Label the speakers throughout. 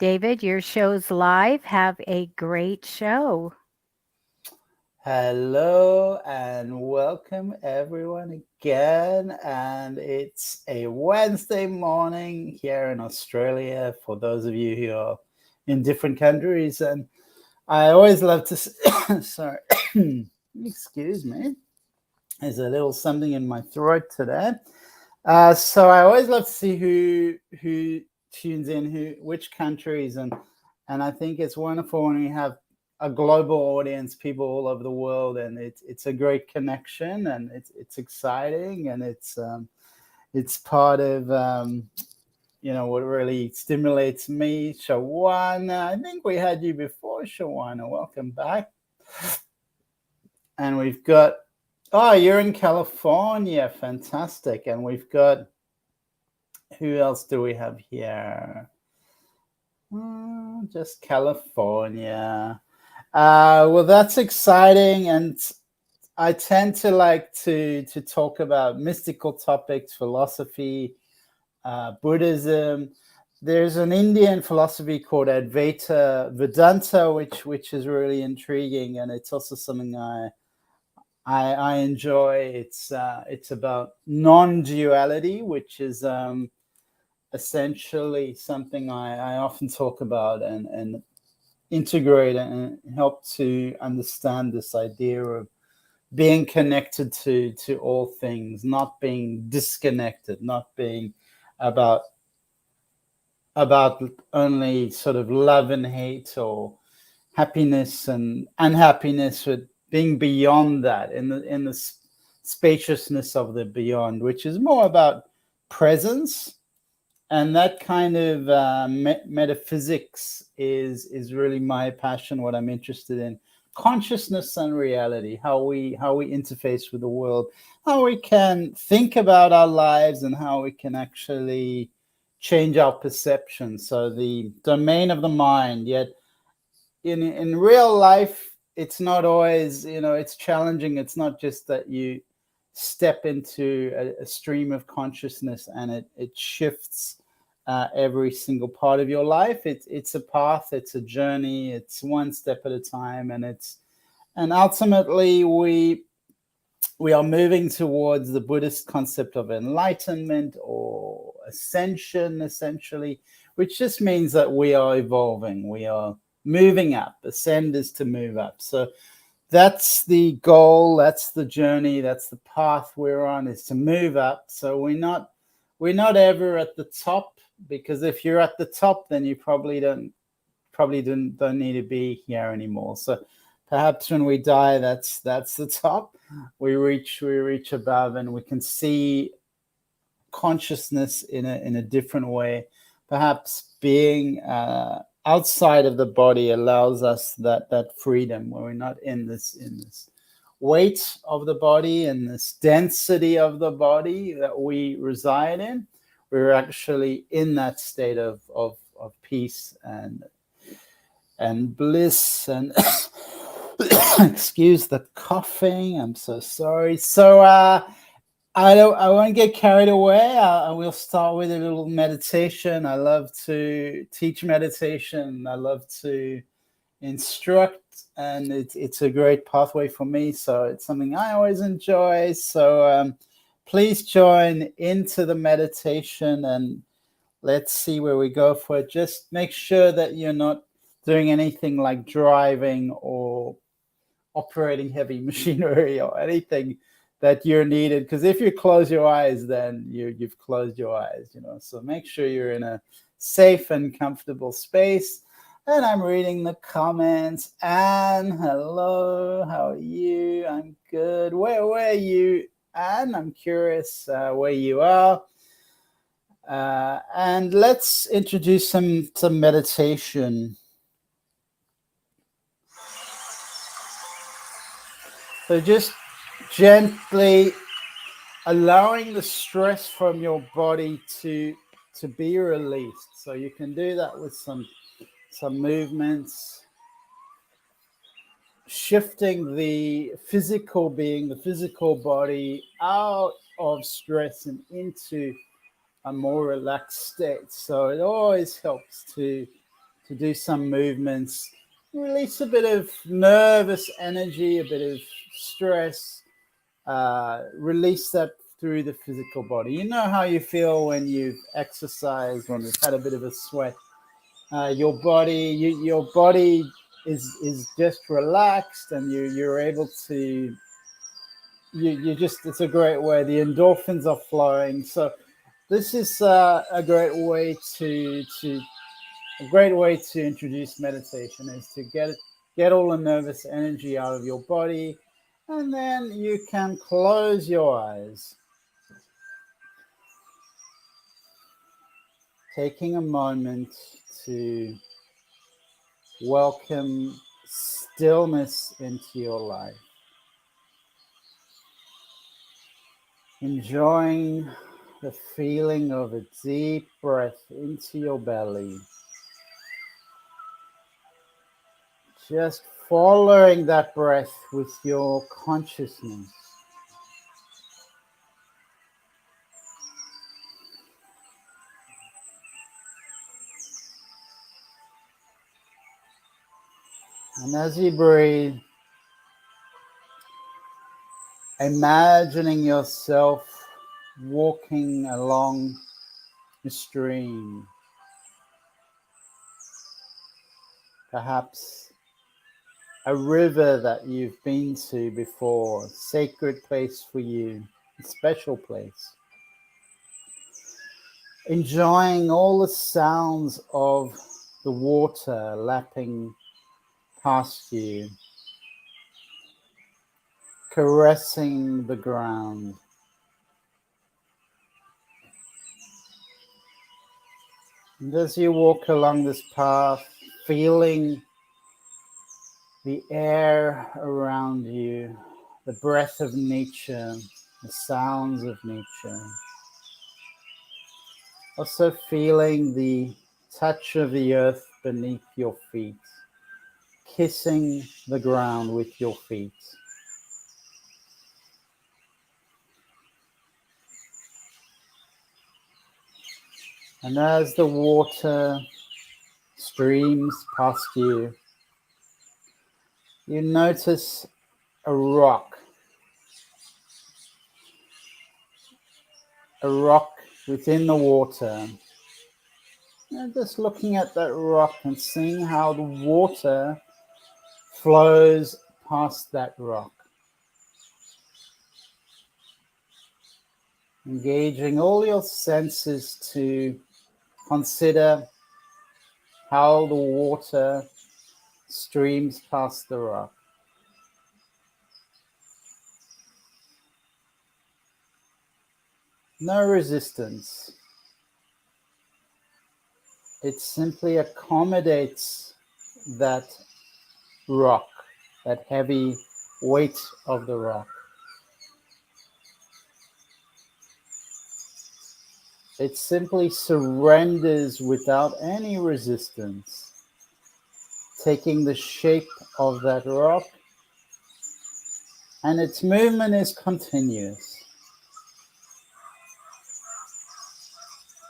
Speaker 1: David, your show's live. Have a great show.
Speaker 2: Hello and welcome everyone again. And it's a Wednesday morning here in Australia for those of you who are in different countries. And I always love to, sorry, excuse me. There's a little something in my throat today. So I always love to see who tunes in, which countries, and I think it's wonderful when we have a global audience, people all over the world, and it's a great connection, and it's exciting, and it's part of what really stimulates me. Shawana, I think we had you before, Shawana. Welcome back. And we've got, oh, you're in California, fantastic. And we've got, who else do we have here? Just California. Well, that's exciting, and I tend to like to talk about mystical topics, philosophy, Buddhism. There's an Indian philosophy called Advaita Vedanta, which is really intriguing, and it's also something I enjoy. It's about non-duality, which is essentially something I often talk about and integrate and help to understand this idea of being connected to all things, not being disconnected, not being about only sort of love and hate or happiness and unhappiness, but being beyond that in the spaciousness of the beyond, which is more about presence. And that kind of metaphysics is really my passion, what I'm interested in. Consciousness and reality, how we interface with the world, how we can think about our lives, and how we can actually change our perception. So the domain of the mind, yet in real life, it's not always, it's challenging. It's not just that you step into a stream of consciousness and it shifts every single part of your life. It's a path, it's a journey, it's one step at a time, and ultimately we are moving towards the Buddhist concept of enlightenment or ascension, essentially, which just means that we are evolving, we are moving up. Ascend is to move up. So that's the goal, that's the journey, that's the path we're on, is to move up. So we're not ever at the top, because if you're at the top, then you probably don't need to be here anymore. So perhaps when we die, that's the top. We reach above, and we can see consciousness in a different way. Perhaps being outside of the body allows us that freedom, where we're not in this weight of the body and this density of the body that we reside in. We're actually in that state of peace and bliss and excuse the coughing. I'm so sorry. So I won't get carried away. I will start with a little meditation. I love to teach meditation. I love to instruct, and it's a great pathway for me. So it's something I always enjoy. So please join into the meditation, and let's see where we go for it. Just make sure that you're not doing anything like driving or operating heavy machinery or anything that you're needed, because if you close your eyes, then you've closed your eyes, So make sure you're in a safe and comfortable space. And I'm reading the comments. Anne, hello, how are you? I'm good. Where are you, Anne? I'm curious where you are. And let's introduce some meditation. So just gently allowing the stress from your body to be released. So you can do that with some movements, shifting the physical being, the physical body out of stress and into a more relaxed state. So it always helps to to do some movements, release a bit of nervous energy, a bit of stress, release that through the physical body. You know how you feel when you've exercised, when you've had a bit of a sweat. Your body is just relaxed, and you're able to you just, it's a great way. The endorphins are flowing. So this is a great way to introduce meditation, is to get all the nervous energy out of your body, and then you can close your eyes, taking a moment to welcome stillness into your life, enjoying the feeling of a deep breath into your belly, just following that breath with your consciousness. And as you breathe, imagining yourself walking along the stream, perhaps a river that you've been to before, a sacred place for you, a special place. Enjoying all the sounds of the water lapping past you, caressing the ground. And as you walk along this path, feeling the air around you, the breath of nature, the sounds of nature. Also feeling the touch of the earth beneath your feet, kissing the ground with your feet. And as the water streams past you, you notice a rock within the water. And just looking at that rock and seeing how the water flows past that rock. Engaging all your senses to consider how the water streams past the rock. No resistance. It simply accommodates that rock, that heavy weight of the rock. It simply surrenders without any resistance, taking the shape of that rock, and its movement is continuous.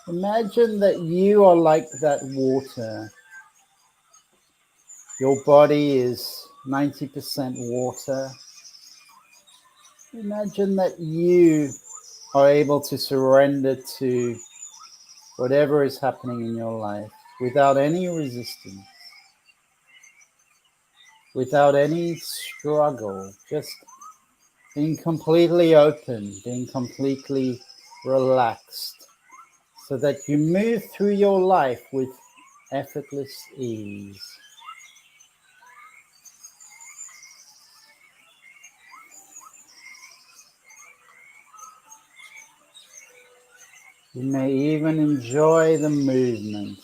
Speaker 2: Imagine that you are like that water. Your body is 90% water. Imagine that you are able to surrender to whatever is happening in your life without any resistance, without any struggle, just being completely open, being completely relaxed, so that you move through your life with effortless ease. You may even enjoy the movement.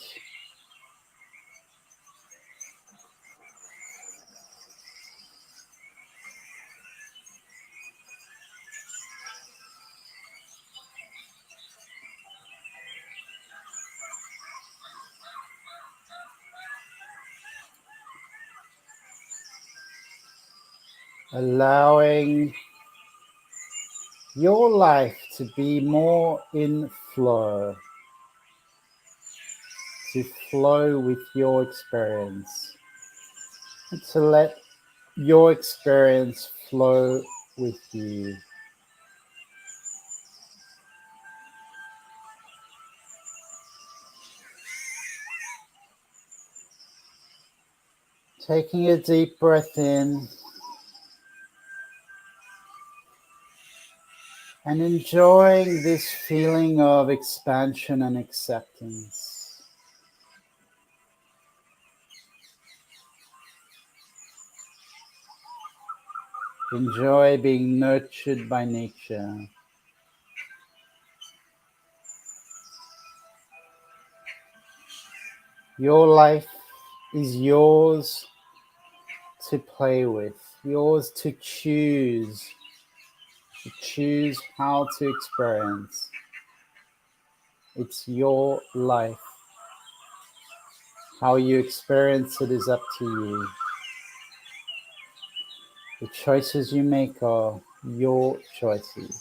Speaker 2: Allowing your life to be more in flow, to flow with your experience, and to let your experience flow with you. Taking a deep breath in and enjoying this feeling of expansion and acceptance. Enjoy being nurtured by nature. Your life is yours to play with, yours to choose how to experience. It's your life. How you experience it is up to you. The choices you make are your choices.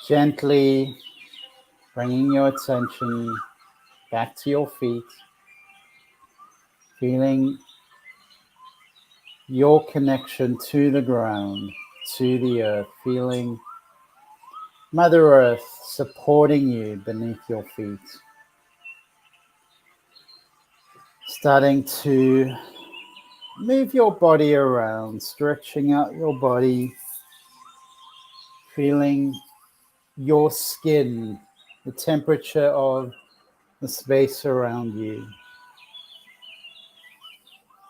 Speaker 2: Gently bringing your attention back to your feet, feeling your connection to the ground, to the earth, feeling Mother Earth supporting you beneath your feet. Starting to move your body around, stretching out your body, feeling your skin, the temperature of the space around you.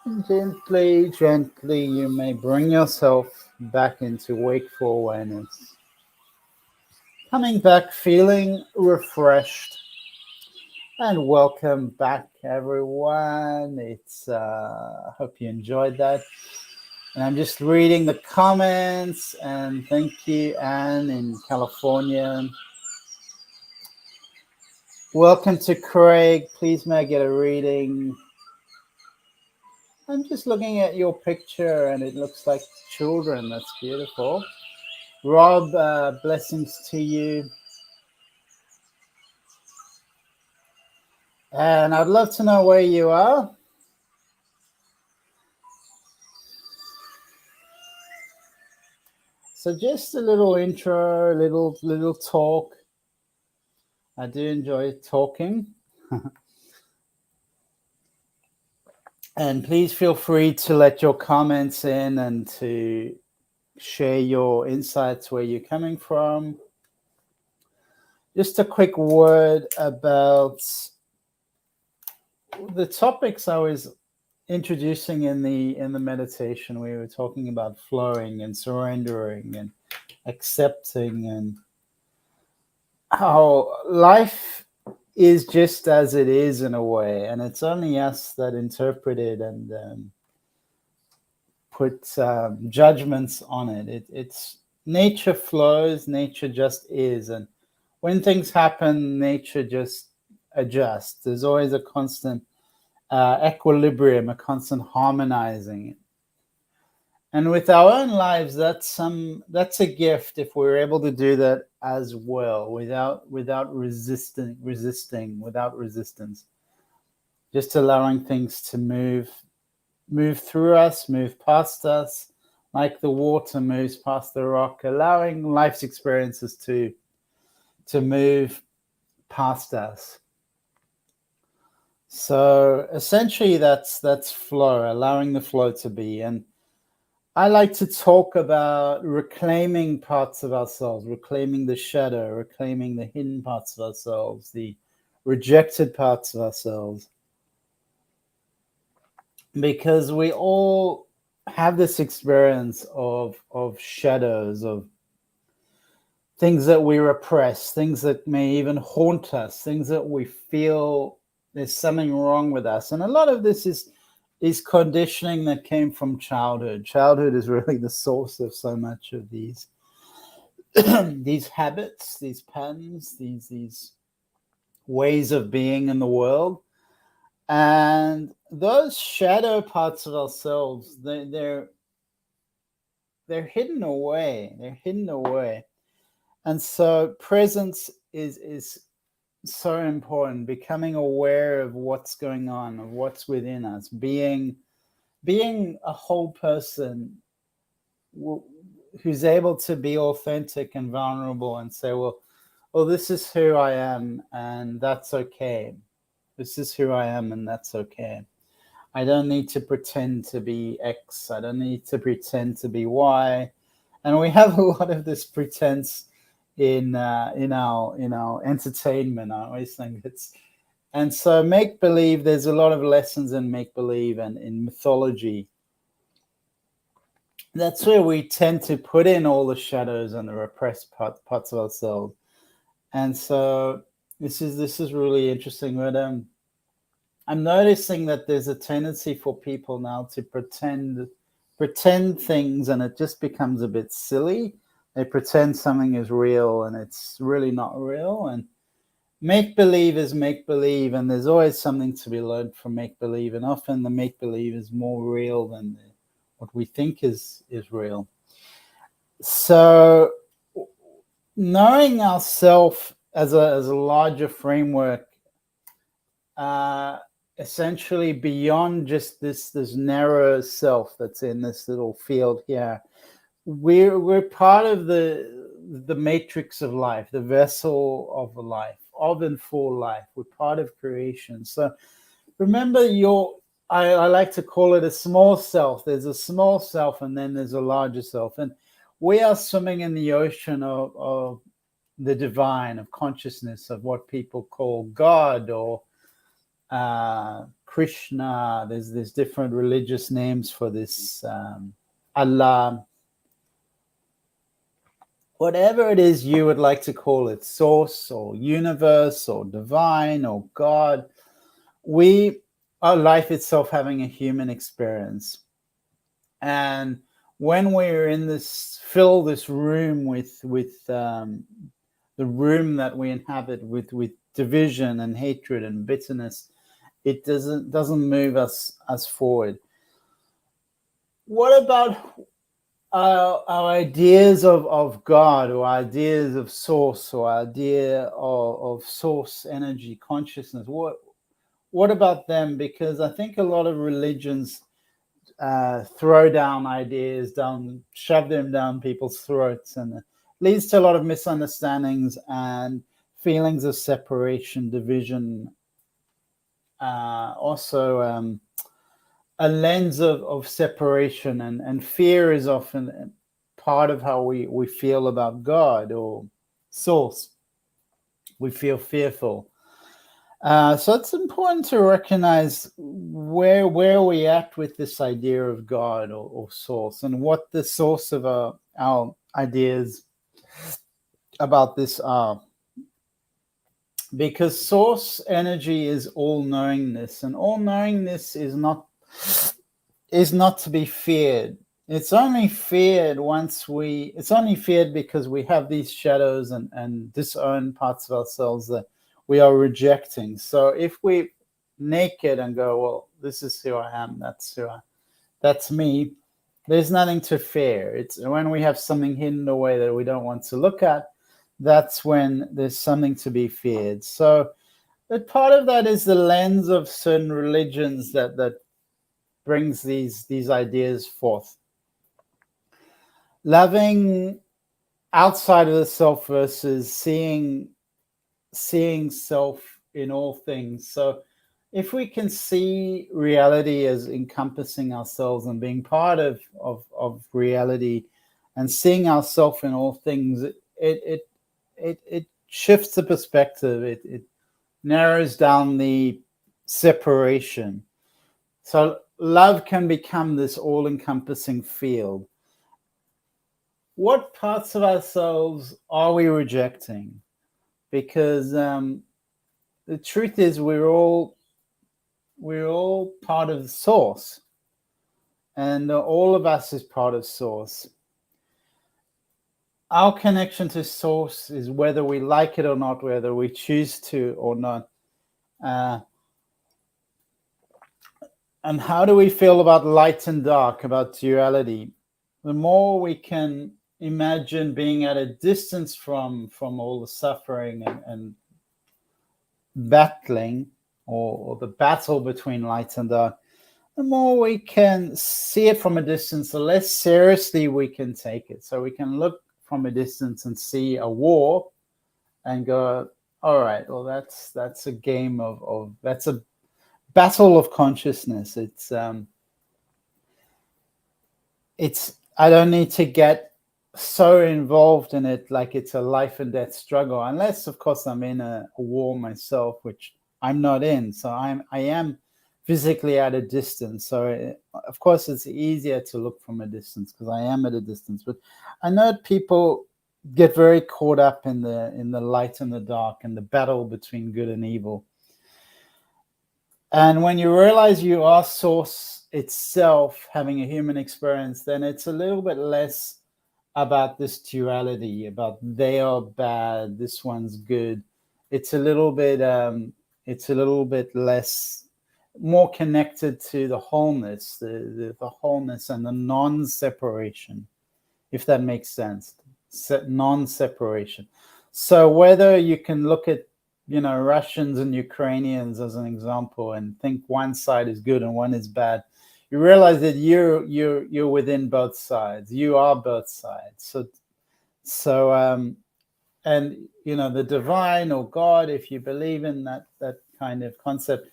Speaker 2: And gently, gently, you may bring yourself back into wakeful awareness. Coming back feeling refreshed. And welcome back, everyone. I hope you enjoyed that. And I'm just reading the comments, and thank you, Anne in California. Welcome to Craig. Please may I get a reading? I'm just looking at your picture, and it looks like children. That's beautiful. Rob, blessings to you. And I'd love to know where you are. So just a little intro, little talk. I do enjoy talking. And please feel free to let your comments in and to share your insights, where you're coming from. Just a quick word about the topics I was introducing in the meditation. We were talking about flowing and surrendering and accepting, and how life is just as it is in a way, and it's only us that interpret it and put judgments on it. It's nature flows, nature just is, and when things happen, nature just adjusts. There's always a constant equilibrium, a constant harmonizing. And with our own lives, that's a gift if we're able to do that as well, without resisting, without resistance. Just allowing things to move through us, move past us, like the water moves past the rock, allowing life's experiences to move past us. So essentially that's flow, allowing the flow to be. And I like to talk about reclaiming parts of ourselves, reclaiming the shadow, reclaiming the hidden parts of ourselves, the rejected parts of ourselves. Because we all have this experience of shadows, of things that we repress, things that may even haunt us, things that we feel there's something wrong with us. And a lot of this is conditioning that came from childhood. Childhood is really the source of so much of these these habits, these patterns, these ways of being in the world. And those shadow parts of ourselves, they're hidden away. They're hidden away. And so presence is so important, becoming aware of what's going on, of what's within us, being a whole person who's able to be authentic and vulnerable and say, well, this is who I am, and that's okay. This is who I am, and that's okay. I don't need to pretend to be X. I don't need to pretend to be Y. And we have a lot of this pretense in our entertainment. I always think and so make believe. There's a lot of lessons in make believe and in mythology. That's where we tend to put in all the shadows and the repressed parts of ourselves. And so this is really interesting. But I'm noticing that there's a tendency for people now to pretend things, and it just becomes a bit silly. They pretend something is real, and it's really not real. And make believe is make believe, and there's always something to be learned from make believe. And often the make believe is more real than what we think is real. So knowing ourselves as a larger framework, essentially beyond just this narrow self that's in this little field here, we're part of the matrix of life, the vessel of life, of and for life. We're part of creation. So remember, I like to call it a small self. There's a small self, and then there's a larger self, and we are swimming in the ocean of the divine, of consciousness, of what people call God or Krishna. There's different religious names for this. Allah, whatever it is you would like to call it, source or universe or divine or God. We are life itself having a human experience. And when we're in fill this room with the room that we inhabit with division and hatred and bitterness, it doesn't move us forward. What about our ideas of God, or ideas of source, or idea of source energy consciousness? What about them? Because I think a lot of religions throw down ideas, shove them down people's throats, and it leads to a lot of misunderstandings and feelings of separation, division. Also, a lens of separation, and fear is often part of how we feel about God or source. We feel fearful. So it's important to recognize where we at with this idea of God or source, and what the source of our ideas about this are. Because source energy is all-knowingness, and all-knowingness is not to be feared. It's only feared because we have these shadows and disown parts of ourselves that we are rejecting. So if we naked and go, well, this is who I am, that's me, there's nothing to fear. It's when we have something hidden away that we don't want to look at, that's when there's something to be feared. So but part of that is the lens of certain religions that brings these ideas forth. Loving outside of the self versus seeing self in all things. So if we can see reality as encompassing ourselves and being part of reality, and seeing ourselves in all things, it shifts the perspective. It narrows down the separation. So love can become this all-encompassing field. What parts of ourselves are we rejecting? Because the truth is, we're all part of the source, and all of us is part of source. Our connection to source is whether we like it or not, whether we choose to or not. And how do we feel about light and dark, about duality? The more we can imagine being at a distance from all the suffering and battling, or the battle between light and dark, the more we can see it from a distance, the less seriously we can take it. So we can look from a distance and see a war and go, all right, well, that's a game of that's a battle of consciousness. It's I don't need to get so involved in it like it's a life and death struggle, unless of course I'm in a war myself, which I'm not in. So I am physically at a distance. So of course it's easier to look from a distance because I am at a distance. But I know people get very caught up in the light and the dark and the battle between good and evil. And when you realize you are source itself having a human experience, then it's a little bit less about this duality, about they are bad, this one's good. It's a little bit less, more connected to the wholeness, the wholeness and the non-separation, if that makes sense. Non-separation. So whether you can look at Russians and Ukrainians as an example and think one side is good and one is bad, you realize that you're within both sides. You are both sides. So and the divine or God, if you believe in that kind of concept,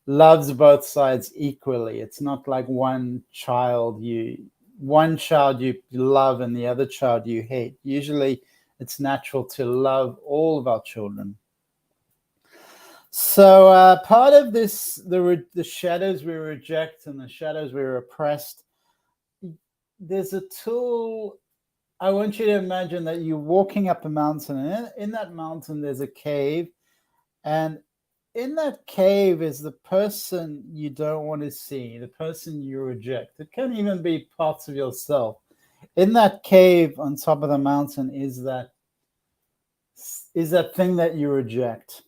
Speaker 2: loves both sides equally. It's not like one child you love and the other child you hate. Usually it's natural to love all of our children. So part of this, the shadows we reject and the shadows we repressed, there's a tool. I want you to imagine that you're walking up a mountain, and in that mountain there's a cave, and in that cave is the person you don't want to see, the person you reject. It can even be parts of yourself. In that cave on top of the mountain is that thing that you reject.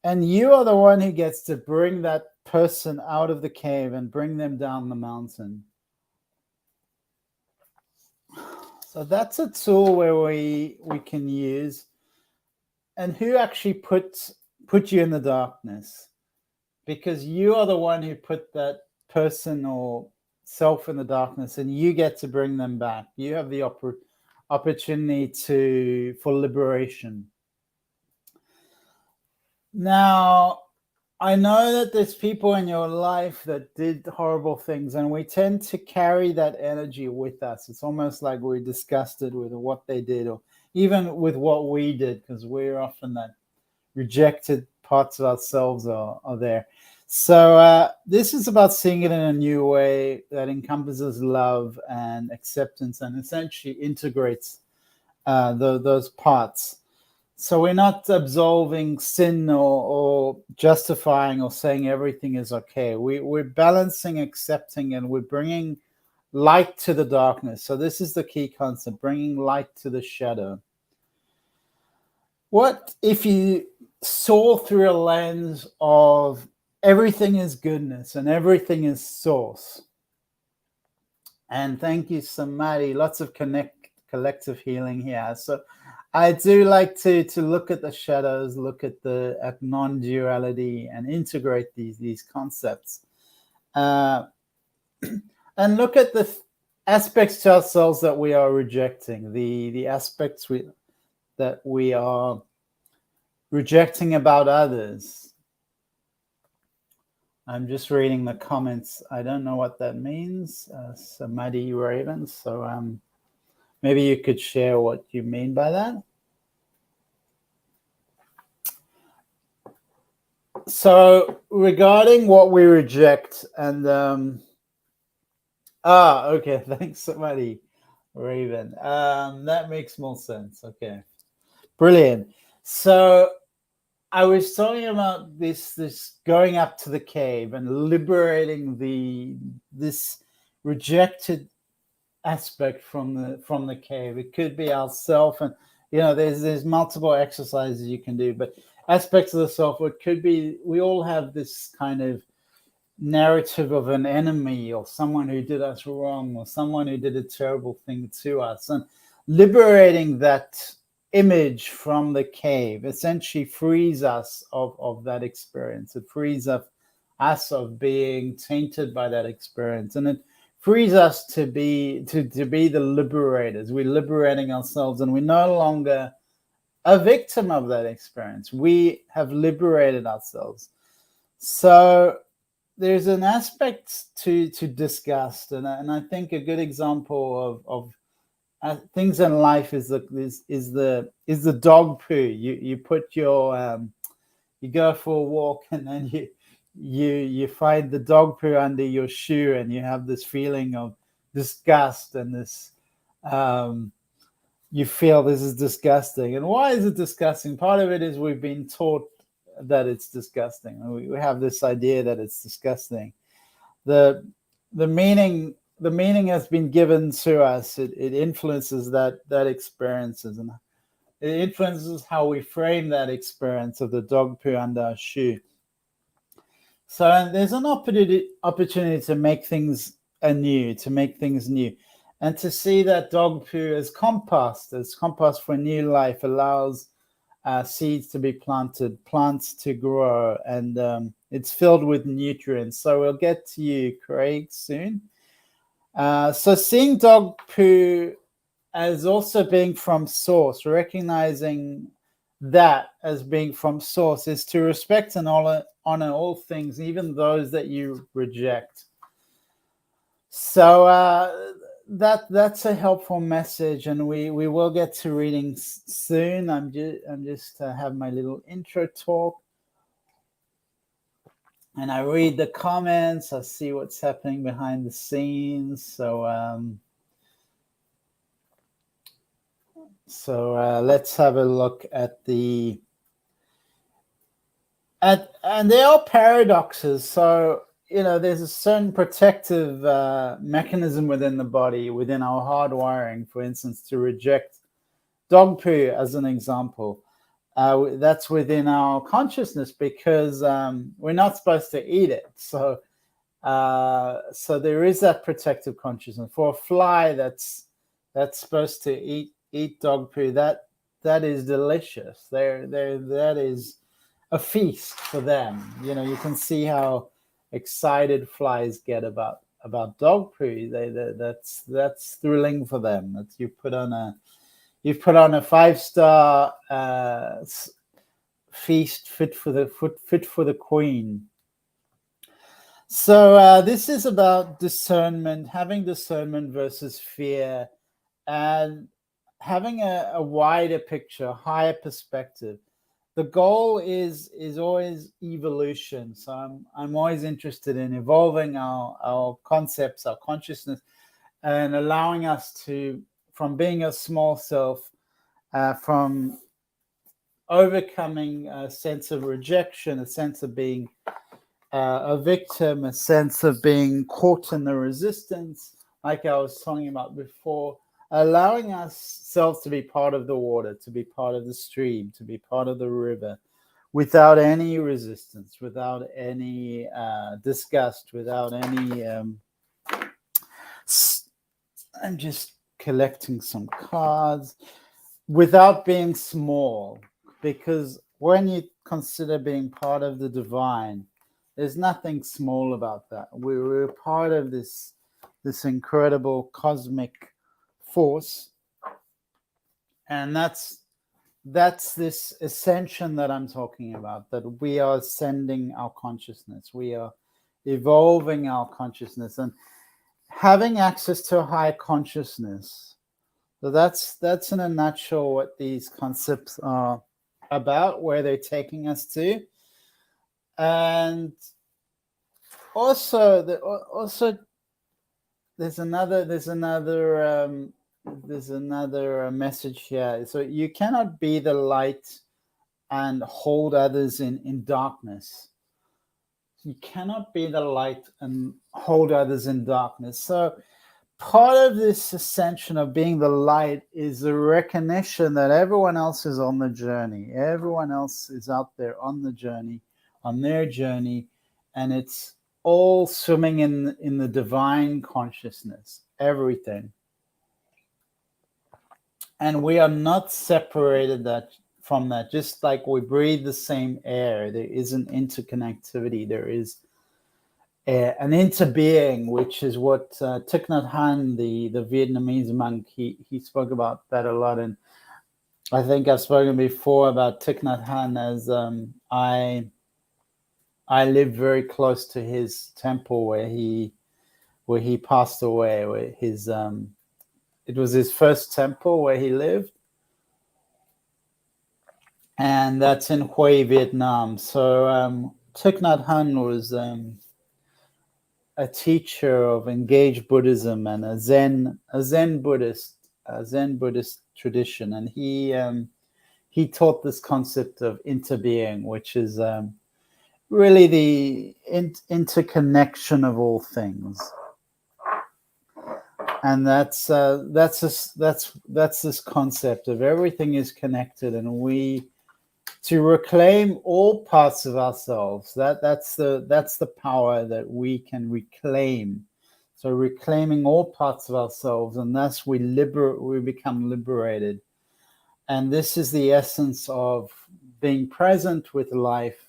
Speaker 2: And you are the one who gets to bring that person out of the cave and bring them down the mountain. So that's a tool where we can use. And who actually put you in the darkness? Because you are the one who put that person or self in the darkness, and you get to bring them back. You have the opportunity for liberation. Now, I know that there's people in your life that did horrible things, and we tend to carry that energy with us. It's almost like we're disgusted with what they did, or even with what we did, because we're often that rejected parts of ourselves are there. So this is about seeing it in a new way that encompasses love and acceptance and essentially integrates those parts. So we're not absolving sin or justifying or saying everything is okay. We're balancing, accepting, and we're bringing light to the darkness. So this is the key concept, bringing light to the shadow. What if you saw through a lens of everything is goodness and everything is source? And thank you, Samadhi. Lots of collective healing here. So I do like to look at the shadows, look at non-duality, and integrate these concepts, and look at the aspects to ourselves that we are rejecting, the aspects that we are rejecting about others. I'm just reading the comments. I don't know what that means, Samadhi Raven. So maybe you could share what you mean by that. So regarding what we reject, and okay, thanks, Samadhi Raven. That makes more sense. Okay, brilliant. So I was talking about this going up to the cave and liberating this rejected aspect from the cave. It could be ourself, and there's multiple exercises you can do, but aspects of the self. It could be we all have this kind of narrative of an enemy or someone who did us wrong or someone who did a terrible thing to us. And liberating that image from the cave essentially frees us of that experience. It frees us of being tainted by that experience, and it frees us to be the liberators. We're liberating ourselves, and we're no longer a victim of that experience. We have liberated ourselves. So there's an aspect to disgust, and I think a good example of things in life is the dog poo. You put your you go for a walk, and then you find the dog poo under your shoe, and you have this feeling of disgust, and this you feel this is disgusting. And why is it disgusting? Part of it is we've been taught that it's disgusting. We have this idea that it's disgusting. The meaning has been given to us. It influences that experiences, and it influences how we frame that experience of the dog poo under our shoe. So there's an opportunity to make things anew, to make things new, and to see that dog poo as compost for new life, allows seeds to be planted, plants to grow, and it's filled with nutrients. So we'll get to you, Craig, soon. So seeing dog poo as also being from source, recognizing that as being from source, is to respect and honor all things, even those that you reject. So that's a helpful message, and we will get to reading soon. I'm just have my little intro talk, and I read the comments. I see what's happening behind the scenes. So let's have a look at and there are paradoxes. So there's a certain protective mechanism within the body, within our hardwiring, for instance, to reject dog poo as an example. That's within our consciousness, because we're not supposed to eat it. So there is that protective consciousness. For a fly that's supposed to eat dog poo, that is delicious. That is a feast for them. You can see how excited flies get about dog poo. That's thrilling for them. That you've put on a 5-star feast fit for the queen. So this is about discernment, having discernment versus fear, and having a wider picture, higher perspective. The goal is always evolution. So I'm always interested in evolving our concepts, our consciousness, and allowing us to, from being a small self, from overcoming a sense of rejection, a sense of being a victim, a sense of being caught in the resistance, like I was talking about before, allowing ourselves to be part of the water, to be part of the stream, to be part of the river, without any resistance, without any disgust, without any... I'm just collecting some cards, without being small, because when you consider being part of the divine, there's nothing small about that. We're part of this incredible cosmic force, and that's this ascension that I'm talking about, that we are ascending our consciousness, we are evolving our consciousness, and having access to a higher consciousness. So that's in a nutshell what these concepts are about, where they're taking us to. And also there's another message here. So you cannot be the light and hold others in darkness. You cannot be the light and hold others in darkness. So part of this ascension of being the light is the recognition that everyone else is on the journey. Everyone else is out there on the journey, on their journey, and it's all swimming in the divine consciousness, everything. And we are not separated from that. Just like we breathe the same air, there is an interconnectivity. There is an interbeing, which is what Thich Nhat Hanh, the Vietnamese monk, he spoke about that a lot. And I think I've spoken before about Thich Nhat Hanh as I lived very close to his temple where he passed away. Where his it was his first temple where he lived, and that's in Hue, Vietnam. So Thich Nhat Hanh was a teacher of engaged Buddhism and a Zen Buddhist tradition, and he taught this concept of interbeing, which is really the interconnection of all things, and that's this concept of everything is connected, and we to reclaim all parts of ourselves. That's the power that we can reclaim. So reclaiming all parts of ourselves, and thus we become liberated. And this is the essence of being present with life,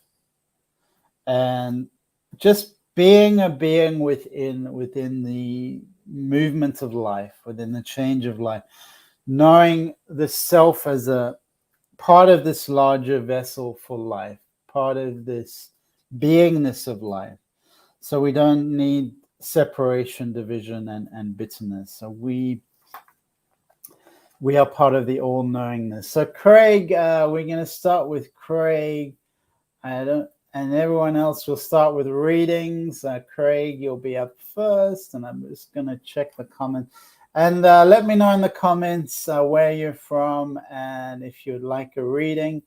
Speaker 2: and just being a being within the movement of life, within the change of life, knowing the self as a part of this larger vessel for life, part of this beingness of life. So we don't need separation, division, and bitterness. So we are part of the all-knowingness. So Craig, we're going to start with Craig. And everyone else will start with readings. Craig, you'll be up first, and I'm just going to check the comments. And let me know in the comments where you're from and if you'd like a reading.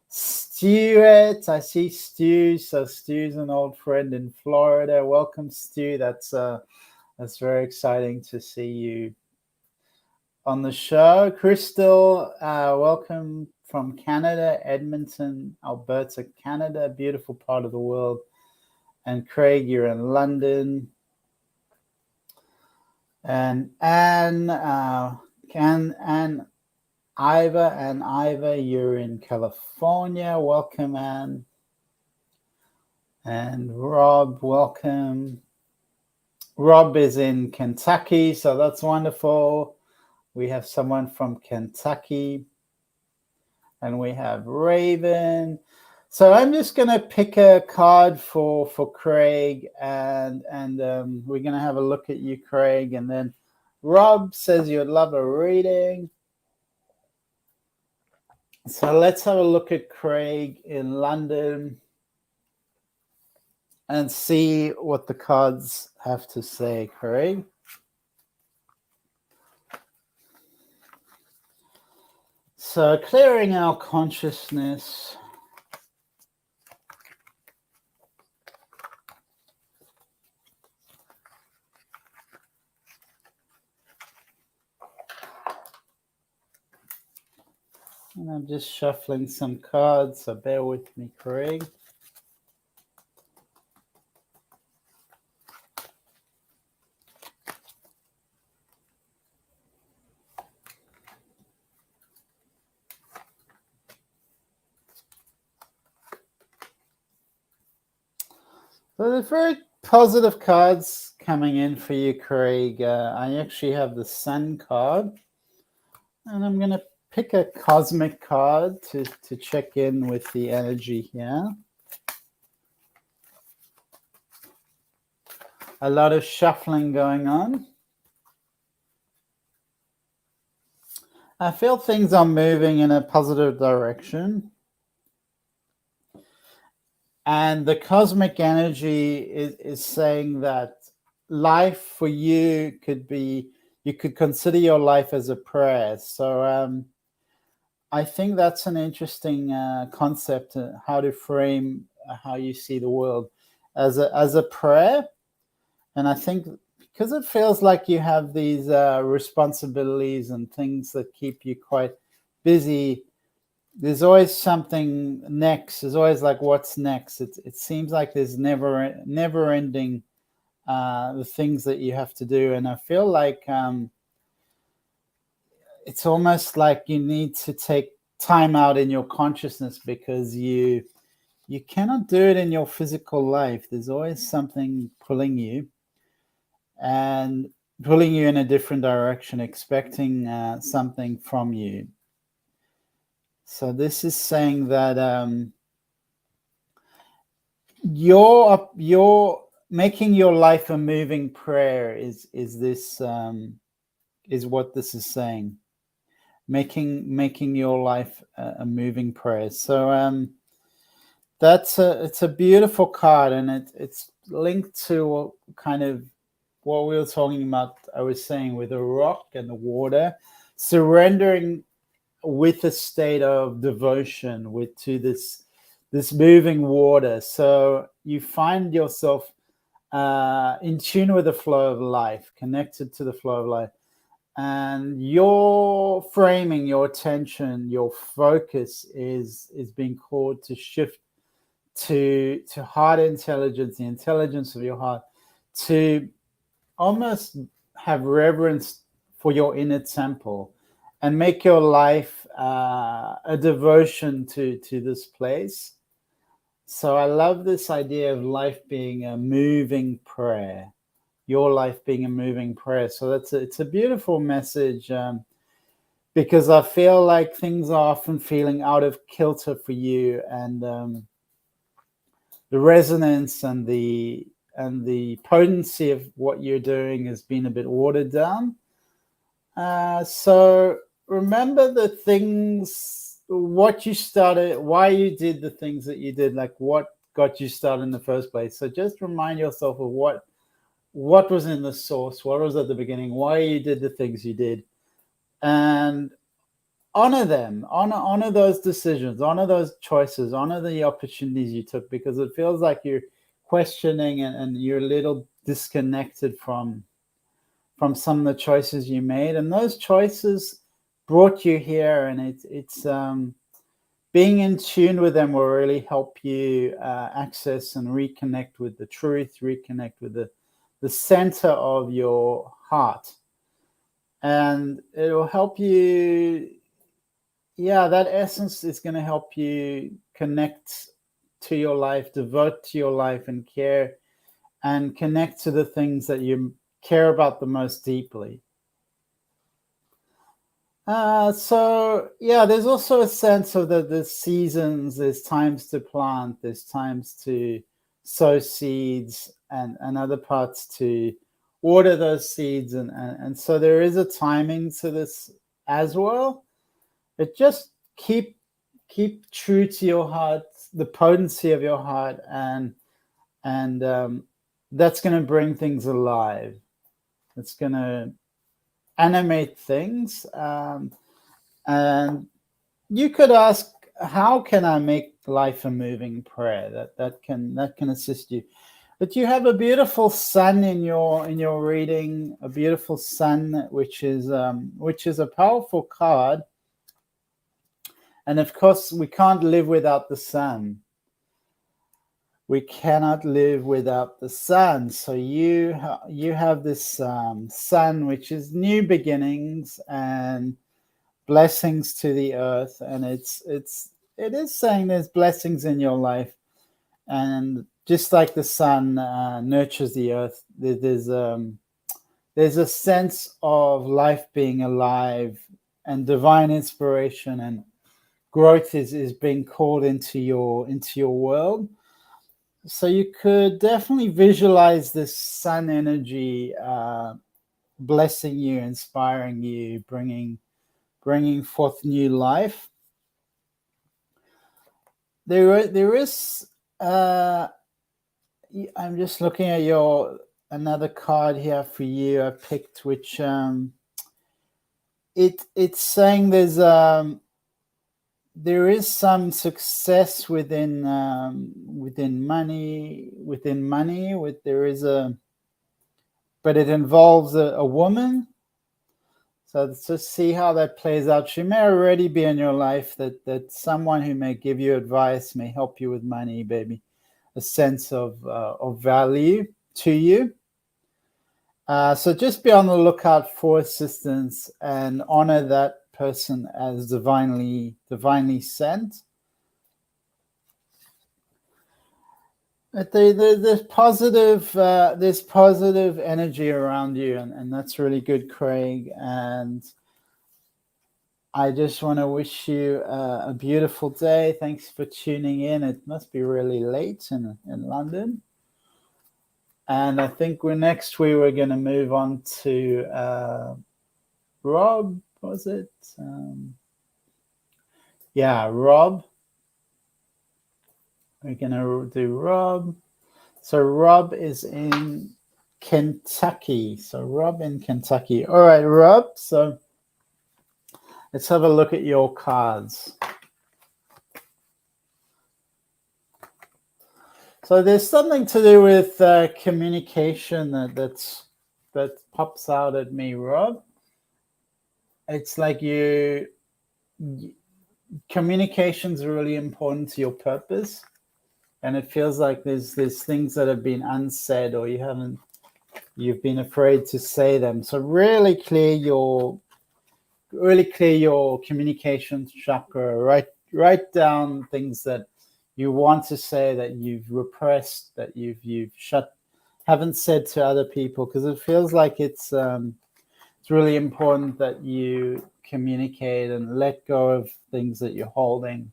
Speaker 2: Stuart, I see Stu. So Stu's an old friend in Florida. Welcome, Stu. That's very exciting to see you on the show. Crystal, welcome from Canada, Edmonton, Alberta, Canada, beautiful part of the world. And Craig, you're in London. And Anne, Iva, you're in California. Welcome, Anne. And Rob, welcome. Rob is in Kentucky, so that's wonderful. We have someone from Kentucky. And we have Raven. So I'm just going to pick a card for Craig, and we're going to have a look at you, Craig. And then Rob says you'd love a reading. So let's have a look at Craig in London and see what the cards have to say, Craig. So clearing our consciousness. And I'm just shuffling some cards, so bear with me, Craig. So there's very positive cards coming in for you, Craig. I actually have the Sun card, and I'm going to pick a cosmic card to check in with the energy here. A lot of shuffling going on. I feel things are moving in a positive direction. And the cosmic energy is saying that life for you could be, you could consider your life as a prayer. So I think that's an interesting concept, how to frame how you see the world as a prayer. And I think because it feels like you have these responsibilities and things that keep you quite busy, there's always something next. There's always like, what's next? It seems like there's never ending the things that you have to do, and I feel like it's almost like you need to take time out in your consciousness, because you cannot do it in your physical life. There's always something pulling you in a different direction, expecting something from you. So this is saying that you're making your life a moving prayer is what this is saying. Making your life a moving prayer. So it's a beautiful card, and it's linked to kind of what we were talking about. I was saying with the rock and the water, surrendering with a state of devotion to this moving water. So you find yourself in tune with the flow of life, connected to the flow of life, and your framing, your attention, your focus is being called to shift to heart intelligence, the intelligence of your heart, to almost have reverence for your inner temple, and make your life a devotion to this place. So I love this idea of life being a moving prayer, your life being a moving prayer. So it's a beautiful message, because I feel like things are often feeling out of kilter for you, and the resonance and the potency of what you're doing has been a bit watered down. So remember the things, what you started, why you did the things that you did, like what got you started in the first place. So just remind yourself of what was in the source, what was at the beginning, why you did the things you did, and honor them, honor those decisions, honor those choices, honor the opportunities you took, because it feels like you're questioning and you're a little disconnected from some of the choices you made, and those choices brought you here, and it's being in tune with them will really help you access and reconnect with the truth, reconnect with the center of your heart, and it will help you. Yeah, that essence is going to help you connect to your life, devote to your life, and care, and connect to the things that you care about the most deeply. So yeah, there's also a sense of the seasons. There's times to plant, there's times to sow seeds, and other parts to water those seeds, and so there is a timing to this as well. But just keep true to your heart, the potency of your heart, and that's going to bring things alive. It's going to animate things. And you could ask, how can I make life a moving prayer? That can assist you. But you have a beautiful sun in your reading, a beautiful sun, which is a powerful card. And of course, we can't live without the sun. We cannot live without the sun. So you have this sun, which is new beginnings and blessings to the earth, and it is saying there's blessings in your life, and just like the sun nurtures the earth, there's a sense of life being alive, and divine inspiration and growth is being called into your world. So you could definitely visualize this sun energy blessing you, inspiring you, bringing forth new life. There is I'm just looking at another card here for you I picked, which it's saying there is some success within money, but it involves a woman. So just see how that plays out. She may already be in your life, that someone who may give you advice, may help you with money, maybe a sense of value to you. So just be on the lookout for assistance and honor that person as divinely sent. But there's positive energy around you, and that's really good, Craig. And I just want to wish you a beautiful day. Thanks for tuning in. It must be really late in London. And I think next we were going to move on to Rob, was it? Yeah, Rob. We're going to do Rob. So Rob is in Kentucky. So Rob in Kentucky. All right, Rob. So let's have a look at your cards. So there's something to do with communication that pops out at me, Rob. It's like communication's really important to your purpose, and it feels like there's things that have been unsaid, or you've been afraid to say them. So really clear your communication chakra. Write down things that you want to say that you've repressed, that you've haven't said to other people, because it feels like it's really important that you communicate and let go of things that you're holding,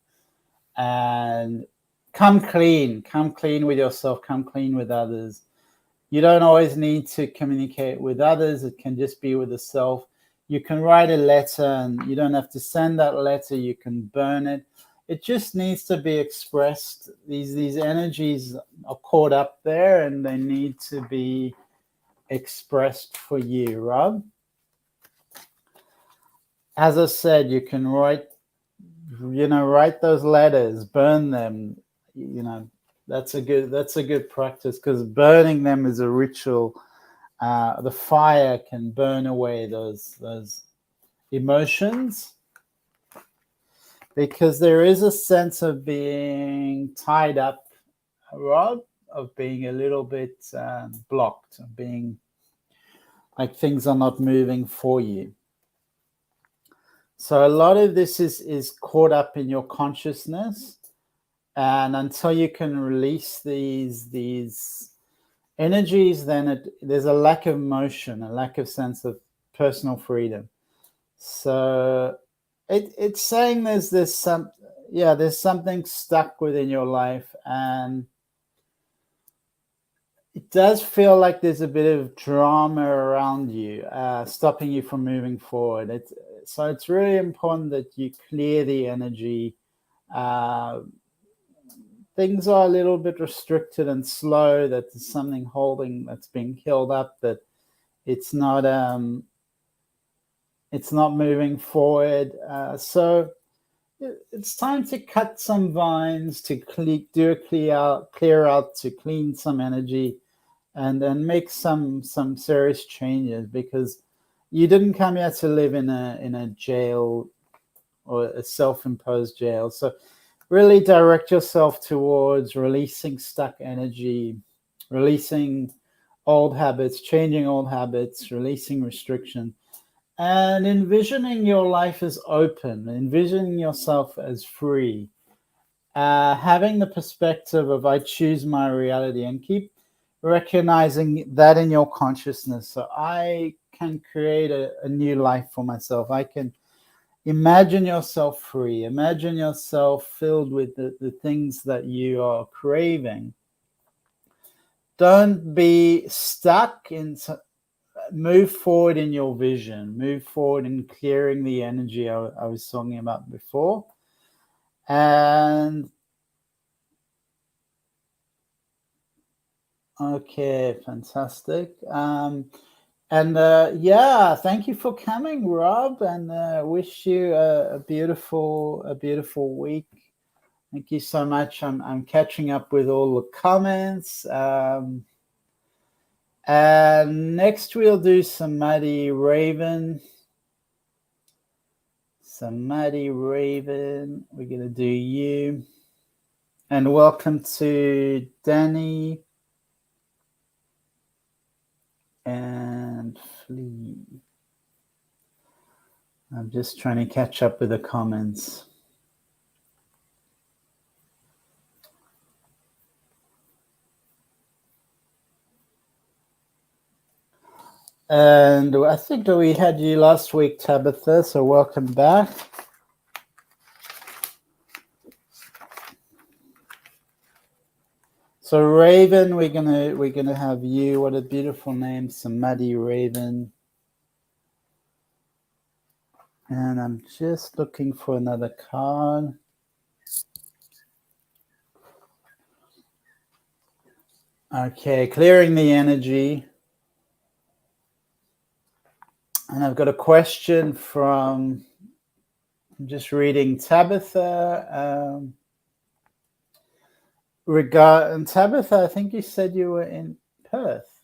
Speaker 2: and come clean with yourself, come clean with others. You don't always need to communicate with others. It can just be with the self. You can write a letter, and you don't have to send that letter. You can burn it. It just needs to be expressed. These energies are caught up there, and they need to be expressed for you, Rob. As I said, you can write those letters, burn them. That's a good practice, because burning them is a ritual. The fire can burn away those emotions, because there is a sense of being tied up, Rob, of being a little bit blocked, of being like things are not moving for you. So a lot of this is caught up in your consciousness, and until you can release these energies, then there's a lack of motion, a lack of sense of personal freedom. So it's saying there's something stuck within your life, and it does feel like there's a bit of drama around you, stopping you from moving forward. So it's really important that you clear the energy. Things are a little bit restricted and slow, that there's something holding, that's being held up, that it's not moving forward. So it's time to cut some vines, to clear out, to clean some energy, and then make some serious changes, because you didn't come here to live in a jail, or a self-imposed jail. So really direct yourself towards releasing stuck energy, releasing old habits, changing old habits, releasing restriction, and envisioning your life as open, envisioning yourself as free, having the perspective of I choose my reality, and keep recognizing that in your consciousness. So I can create a new life for myself. I can imagine yourself free. Imagine yourself filled with the things that you are craving. Don't be stuck move forward in your vision. Move forward in clearing the energy I was talking about before. And okay, fantastic. Thank you for coming, Rob, and wish you a beautiful week. Thank you so much. I'm catching up with all the comments. And next we'll do some Muddy Raven. Samadhi Raven, we're going to do you. And welcome to Danny and Flea. I'm just trying to catch up with the comments. And I think that we had you last week, Tabitha, so welcome back. So Raven, we're gonna have you. What a beautiful name, Samadhi Raven. And I'm just looking for another card. Okay, clearing the energy. And I've got a question from, I'm just reading Tabitha. And Tabitha, I think you said you were in Perth.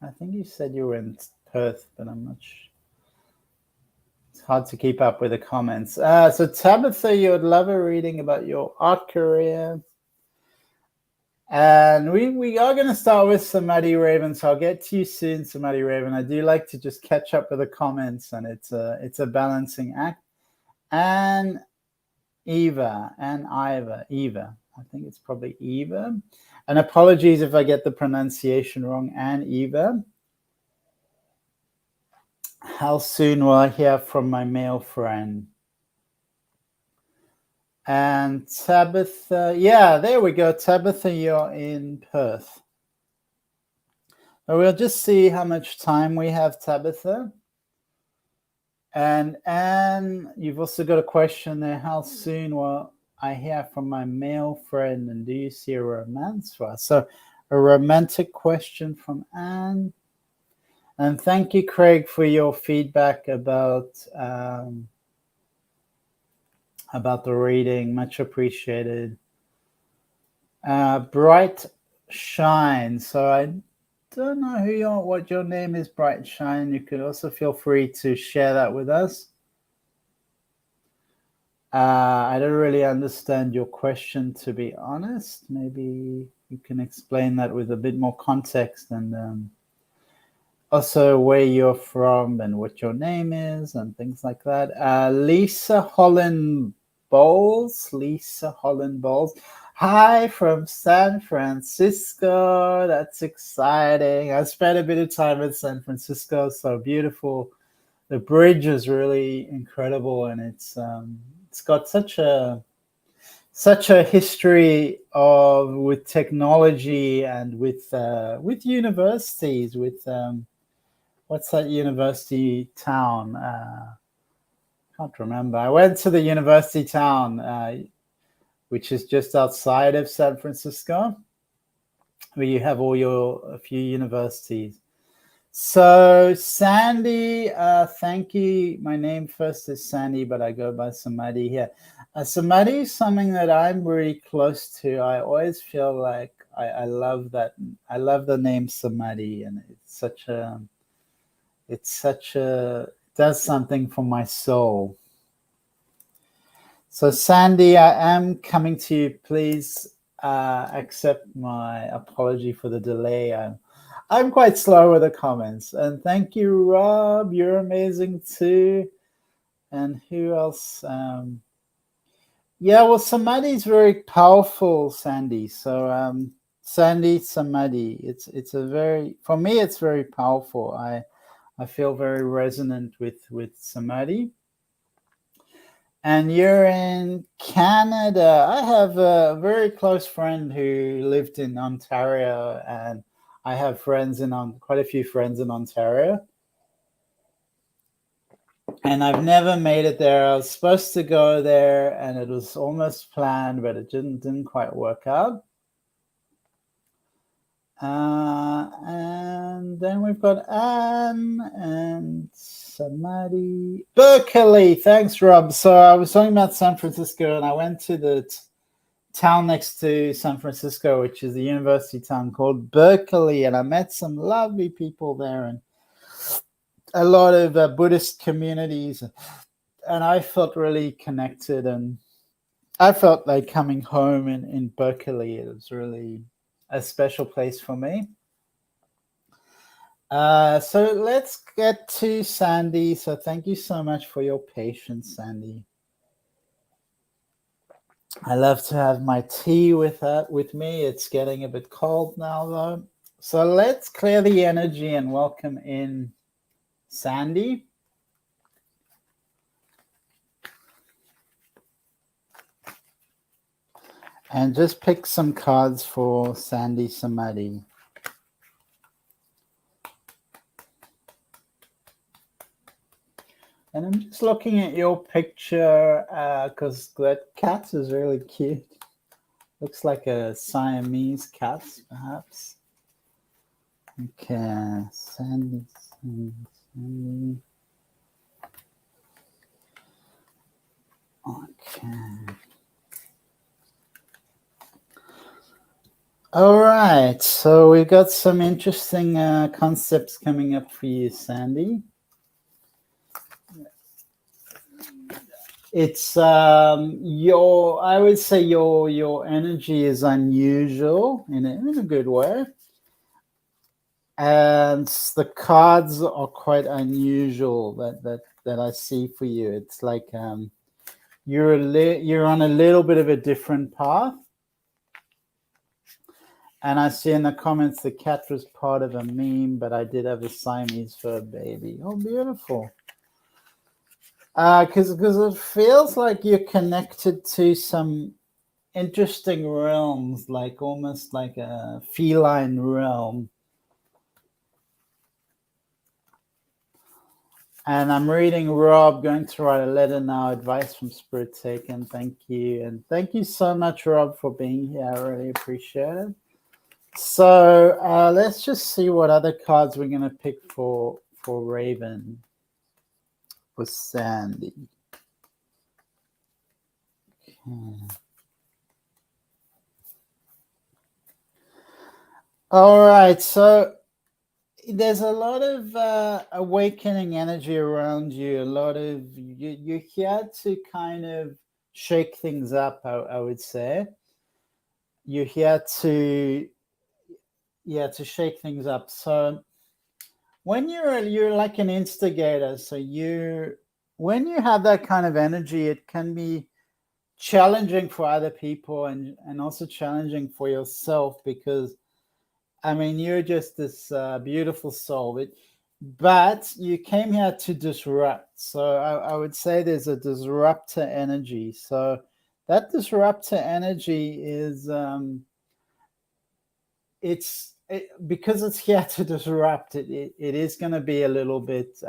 Speaker 2: I think you said you were in Perth, but I'm not sure. It's hard to keep up with the comments. So Tabitha, you would love a reading about your art career. And we are going to start with Samadhi Raven, so I'll get to you soon, Samadhi Raven. I do like to just catch up with the comments, and it's a balancing act. And Eva, I think it's probably Eva. And apologies if I get the pronunciation wrong, and Eva. How soon will I hear from my male friend? And Tabitha, yeah, there we go. Tabitha, you're in Perth. So we'll just see how much time we have, Tabitha. And Anne, you've also got a question there. How soon will I hear from my male friend? And do you see a romance for us? So a romantic question from Anne. And thank you, Craig, for your feedback about the reading. Much appreciated. Bright Shine. So I don't know what your name is, Bright Shine. You could also feel free to share that with us. I don't really understand your question, to be honest. Maybe you can explain that with a bit more context, and also where you're from and what your name is and things like that. Lisa Holland Bowles. Hi from San Francisco. That's exciting. I spent a bit of time in San Francisco. So beautiful. The bridge is really incredible, and it's got such a history with technology and with universities. With what's that university town? Can't remember. I went to the university town, which is just outside of San Francisco, where you have a few universities. So Sandy, thank you. My name first is Sandy, but I go by Samadhi here. Samadhi is something that I'm really close to. I always feel like I love that. I love the name Samadhi, and it does something for my soul. So Sandy, I am coming to you. Please accept my apology for the delay. I'm quite slow with the comments. And thank you, Rob. You're amazing too. And who else? Yeah, well, Samadhi is very powerful, Sandy. So Sandy, Samadhi. For me, it's very powerful. I feel very resonant with Samadhi. And you're in Canada. I have a very close friend who lived in Ontario, and I have quite a few friends in Ontario. And I've never made it there. I was supposed to go there, and it was almost planned, but it didn't quite work out. And then we've got Anne and Samadhi. Berkeley. Thanks, Rob. So I was talking about San Francisco, and I went to the town next to San Francisco, which is a university town called Berkeley, and I met some lovely people there. And a lot of Buddhist communities, and I felt really connected, and I felt like coming home in Berkeley. It was really a special place for me. So let's get to Sandy. So thank you so much for your patience, Sandy. I love to have my tea with me. It's getting a bit cold now, though. So let's clear the energy and welcome in Sandy. And just pick some cards for Sandy Samadhi. And I'm just looking at your picture because that cat is really cute. Looks like a Siamese cat, perhaps. Okay, Sandy. Okay. All right, so we've got some interesting concepts coming up for you, Sandy. It's I would say your energy is unusual in a good way, and the cards are quite unusual that I see for you. It's like you're on a little bit of a different path. And I see in the comments the cat was part of a meme, but I did have a Siamese fur baby. Oh, beautiful. Because it feels like you're connected to some interesting realms, like almost like a feline realm. And I'm reading Rob, going to write a letter now, advice from Spirit taken. Thank you. And thank you so much, Rob, for being here. I really appreciate it. So let's just see what other cards we're going to pick for Raven, for Sandy. Okay. All right, so there's a lot of awakening energy around you. A lot of you're here to kind of shake things up. I would say you're here to shake things up. So when you're like an instigator, so when you have that kind of energy, it can be challenging for other people and also challenging for yourself, because I mean, you're just this beautiful soul, but you came here to disrupt. So I would say there's a disruptor energy. So that disruptor energy is because it's here to disrupt. It is going to be a little bit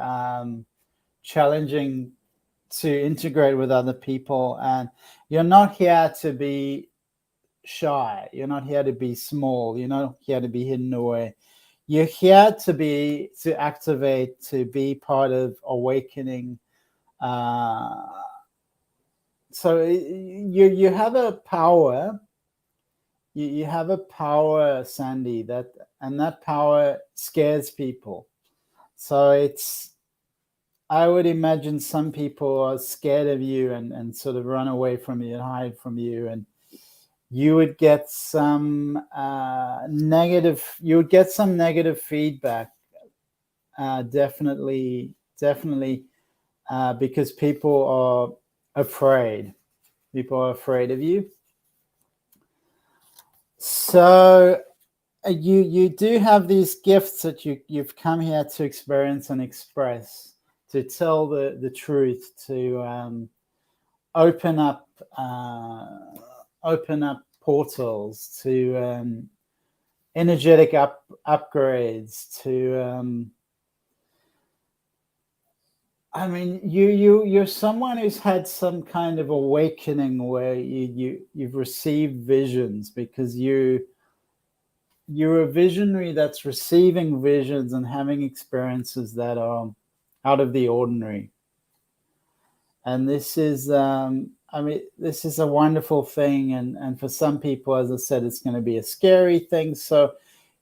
Speaker 2: challenging to integrate with other people, and you're not here to be shy. You're not here to be small. You're not here to be hidden away. You're here to activate, to be part of awakening. So you have a power. You have a power, Sandy, and that power scares people. So I would imagine some people are scared of you and sort of run away from you and hide from you, and you would get some negative feedback, definitely, because people are afraid. People are afraid of you. So you do have these gifts that you've come here to experience and express, to tell the truth, to open up portals, to energetic upgrades, to I mean, you're someone who's had some kind of awakening where you've received visions, because you're a visionary that's receiving visions and having experiences that are out of the ordinary. And this is this is a wonderful thing, and for some people, as I said, it's going to be a scary thing. So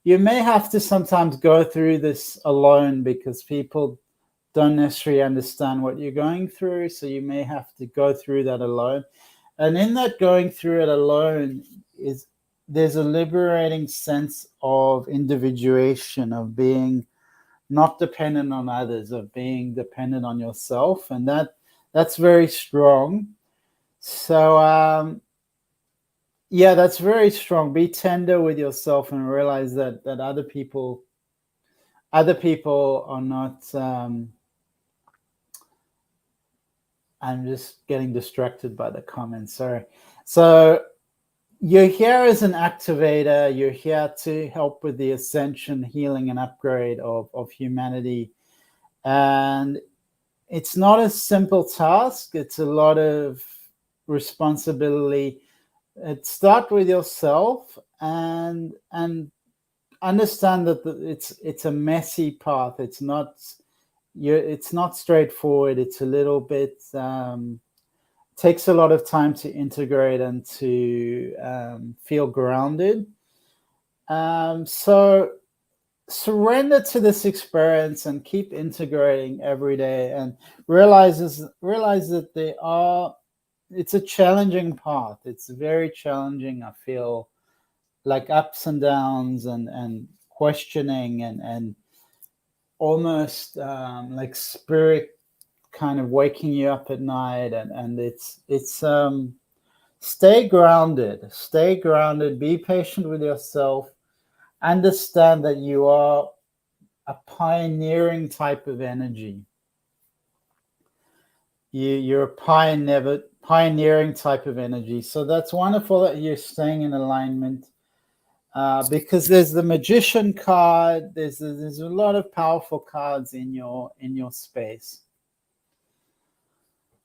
Speaker 2: you may have to sometimes go through this alone, because people don't necessarily understand what you're going through, so you may have to go through that alone. And in that going through it alone there's a liberating sense of individuation, of being not dependent on others, of being dependent on yourself, and that's very strong. So yeah, that's very strong. Be tender with yourself and realize that other people are not. I'm just getting distracted by the comments. Sorry. So you're here as an activator. You're here to help with the ascension, healing, and upgrade of humanity. And it's not a simple task. It's a lot of responsibility. Start with yourself and understand that it's a messy path. It's not straightforward. It's a little bit takes a lot of time to integrate and to feel grounded. So surrender to this experience and keep integrating every day, and realize that it's a challenging path. It's very challenging. I feel like ups and downs and questioning and almost like spirit kind of waking you up at night, and it's stay grounded, be patient with yourself, understand that you are a pioneering type of energy. You're a pioneering type of energy. So that's wonderful that you're staying in alignment, because there's the magician card. There's a lot of powerful cards in your space.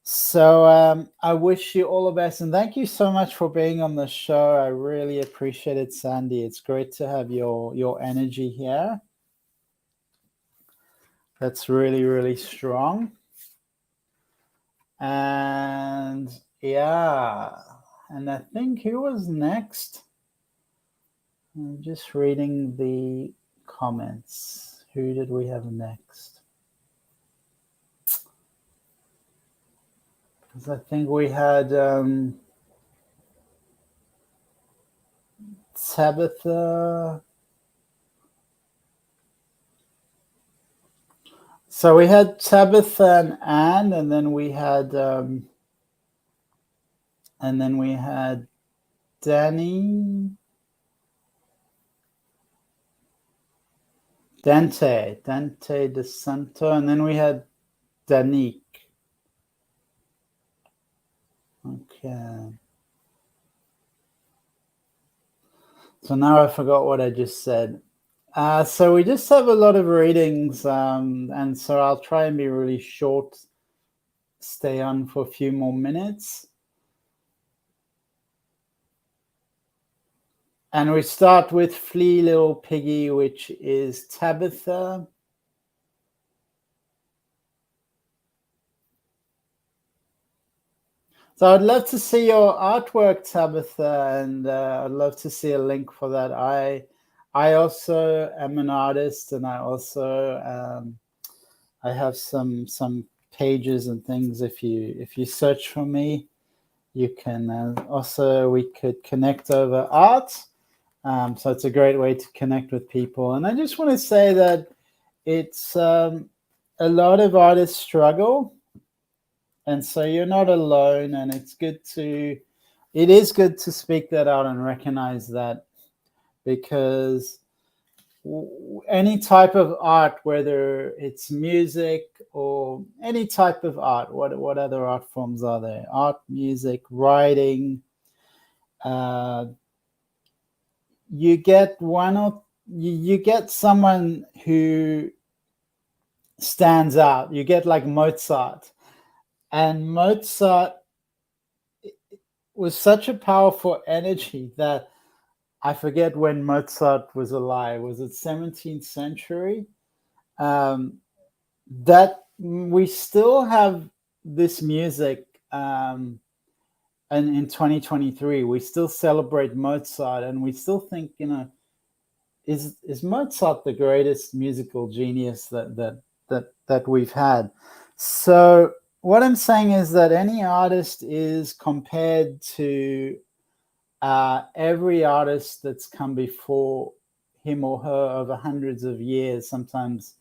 Speaker 2: So I wish you all the best, and thank you so much for being on the show. I really appreciate it, Sandy. It's great to have your energy here. That's really, really strong. And yeah, and I think who was next? I'm just reading the comments. Who did we have next? Because I think we had Tabitha. So we had Tabitha and Anne, and then we had Danny, Dante De Santo, and then we had Danique. Okay. So now I forgot what I just said. So we just have a lot of readings, and so I'll try and be really short, stay on for a few more minutes. And we start with Flea Little Piggy, which is Tabitha. So I'd love to see your artwork, Tabitha, and I'd love to see a link for that. I also am an artist, and I also I have some pages and things. If you search for me, you can also, we could connect over art. So it's a great way to connect with people. And I just want to say that it's a lot of artists struggle. And so you're not alone, and it is good to speak that out and recognize that, because any type of art, whether it's music or any type of art, what other art forms are there? Art, music, writing, you get you get someone who stands out. You get like Mozart. And Mozart was such a powerful energy that I forget when Mozart was alive. Was it 17th century? That we still have this music, and in 2023, we still celebrate Mozart, and we still think, is Mozart the greatest musical genius that that we've had. So what I'm saying is that any artist is compared to every artist that's come before him or her over hundreds of years, sometimes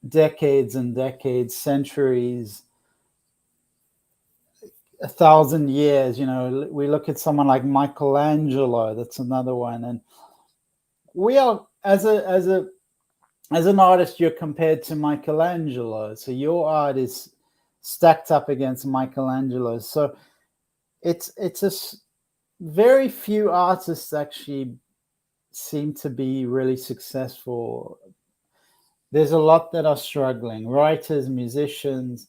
Speaker 2: decades and decades, centuries, 1,000 years. We look at someone like Michelangelo. That's another one. And we are, as an artist, you're compared to Michelangelo. So your art is stacked up against Michelangelo. So it's very few artists actually seem to be really successful. There's a lot that are struggling, writers, musicians,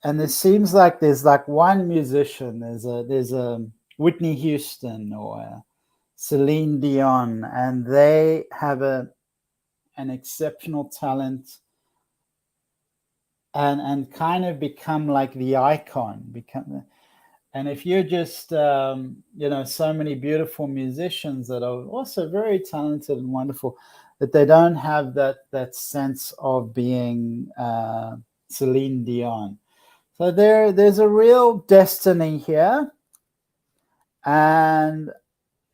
Speaker 2: and it seems like there's like one musician. There's a Whitney Houston or a Celine Dion, and they have an exceptional talent and kind of become like the icon. And if you're just so many beautiful musicians that are also very talented and wonderful, that they don't have that sense of being Celine Dion. So there's a real destiny here, and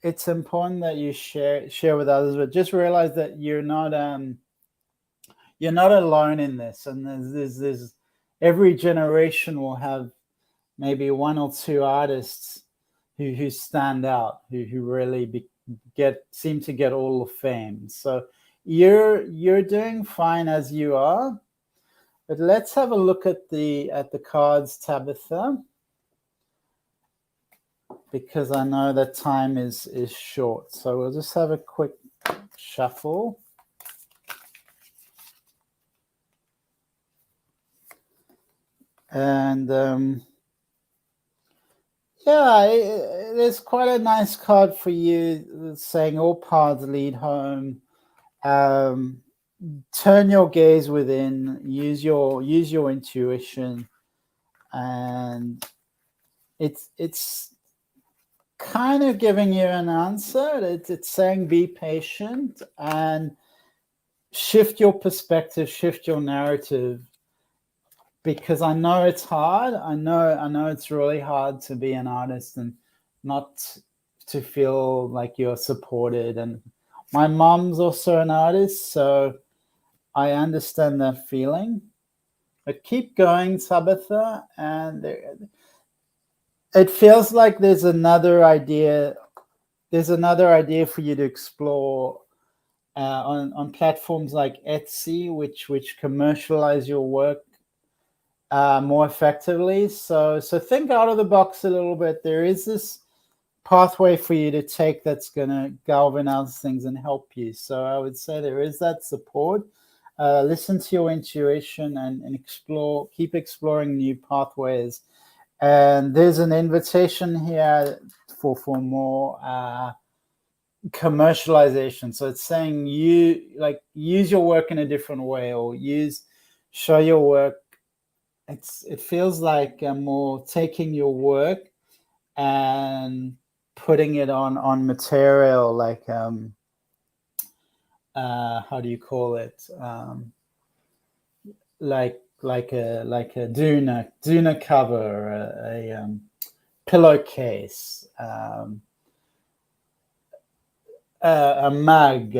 Speaker 2: it's important that you share with others. But just realize that you're not alone in this, and there's every generation will have maybe one or two artists who stand out, who really seem to get all the fame. So you're doing fine as you are. But let's have a look at the cards, Tabitha, because I know that time is short. So we'll just have a quick shuffle. And there's quite a nice card for you saying all paths lead home. Turn your gaze within, use your intuition, and it's kind of giving you an answer. It's saying be patient and shift your perspective, shift your narrative, because I know it's hard. I know it's really hard to be an artist and not to feel like you're supported. And my mom's also an artist, so I understand that feeling. But keep going, Tabitha, and it feels like there's another idea. There's another idea for you to explore on platforms like Etsy, which commercialize your work more effectively. So think out of the box a little bit. There is this pathway for you to take that's going to galvanize things and help you. So I would say there is that support. Listen to your intuition and keep exploring new pathways. And there's an invitation here for more commercialization. So it's saying use your work in a different way, or show your work. It feels like more taking your work and putting it on material, like how do you call it? Like a Duna cover, a pillowcase, a mug,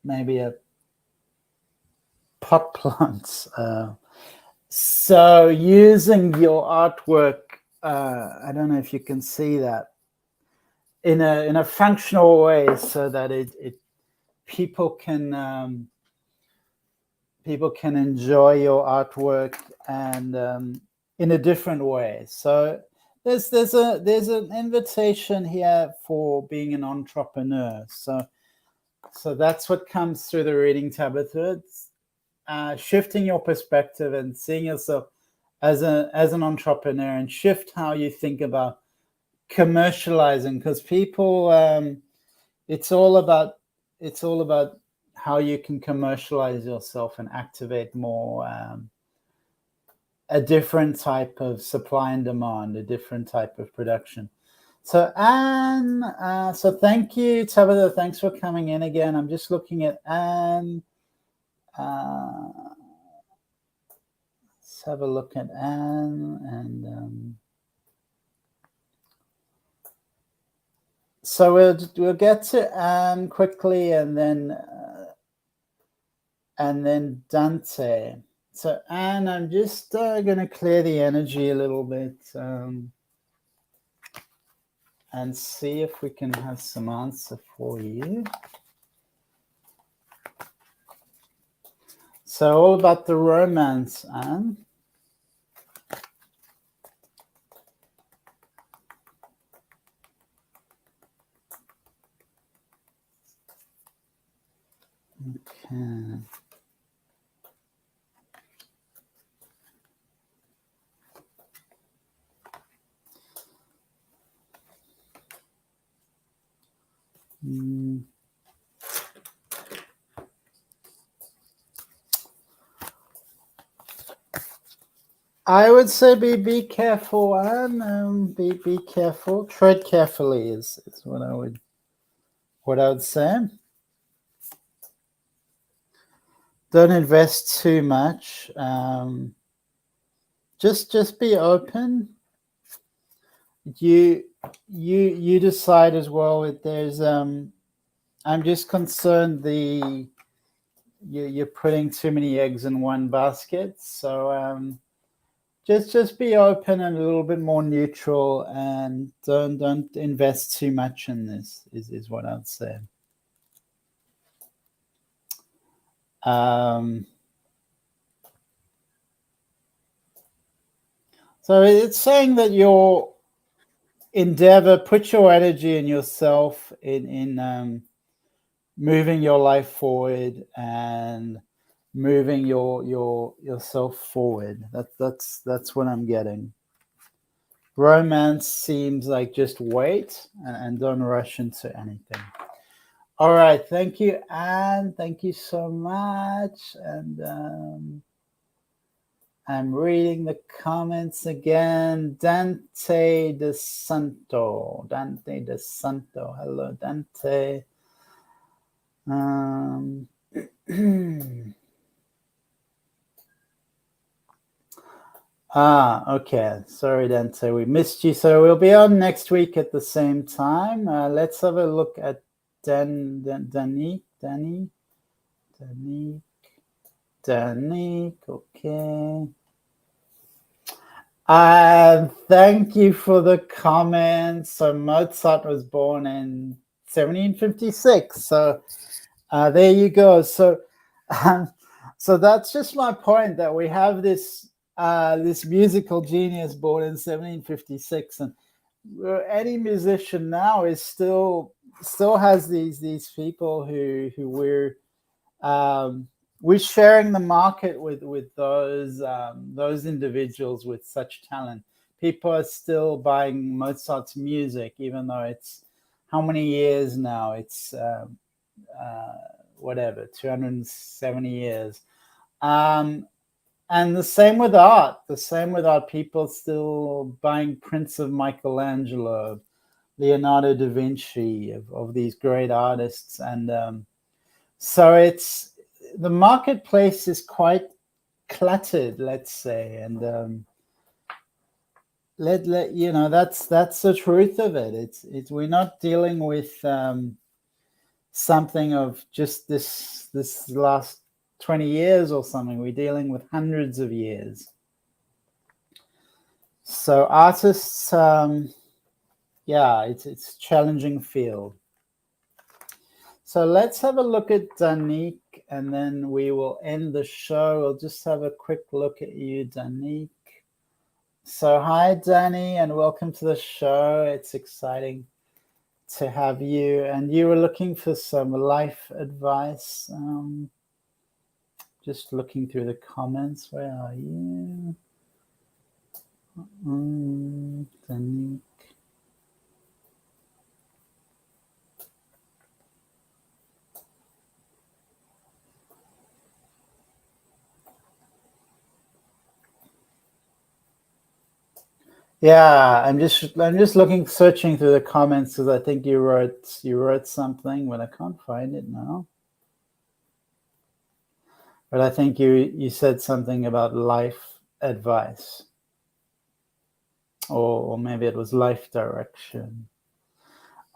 Speaker 2: maybe a pot plant. So using your artwork, I don't know if you can see that, in a functional way, so that people can enjoy your artwork and in a different way. So there's an invitation here for being an entrepreneur. So that's what comes through the reading, Tabitha. It's shifting your perspective and seeing yourself as an entrepreneur, and shift how you think about commercializing, because people it's all about how you can commercialize yourself and activate more a different type of supply and demand, a different type of production. So Anne, so thank you, Tabitha. Thanks for coming in again. I'm just looking at Anne. let's have a look at Anne, and so we'll get to Anne quickly, and then Dante. So Anne, I'm just going to clear the energy a little bit and see if we can have some answer for you. So all about the romance, Anne. Okay. I would say be careful, Anne. Be careful. Tread carefully is what I would say. Don't invest too much. Just be open. You decide as well. If there's I'm just concerned you're putting too many eggs in one basket. So just be open and a little bit more neutral, and don't invest too much in this. Is what I'd say. So it's saying that your endeavor, put your energy in yourself in moving your life forward and moving yourself forward. That's what I'm getting. Romance seems like just wait and don't rush into anything. All right, thank you, Anne. Thank you so much. And I'm reading the comments again. Dante de Santo. Hello, Dante. Okay. Sorry, Dante. We missed you. So we'll be on next week at the same time. Let's have a look at Danique. Okay. Thank you for the comments. So Mozart was born in 1756. So there you go. So that's just my point, that we have this musical genius born in 1756, and any musician now is still has these people who we're sharing the market with those individuals with such talent. People are still buying Mozart's music, even though it's how many years now? It's 270 years. And the same with art. People still buying prints of Michelangelo, Leonardo da Vinci, of these great artists. And so it's, the marketplace is quite cluttered, let's say, and let you know, that's the truth of it. It's we're not dealing with something of just this last 20 years or something. We're dealing with hundreds of years. So artists, it's a challenging field. So let's have a look at Danique, and then we will end the show. We'll just have a quick look at you, Danique. So hi, Danny, and welcome to the show. It's exciting to have you. And you were looking for some life advice. Just looking through the comments. Where are you? Danique. Yeah, I'm just searching through the comments because I think you wrote something, but I can't find it now. But I think you said something about life advice, or maybe it was life direction.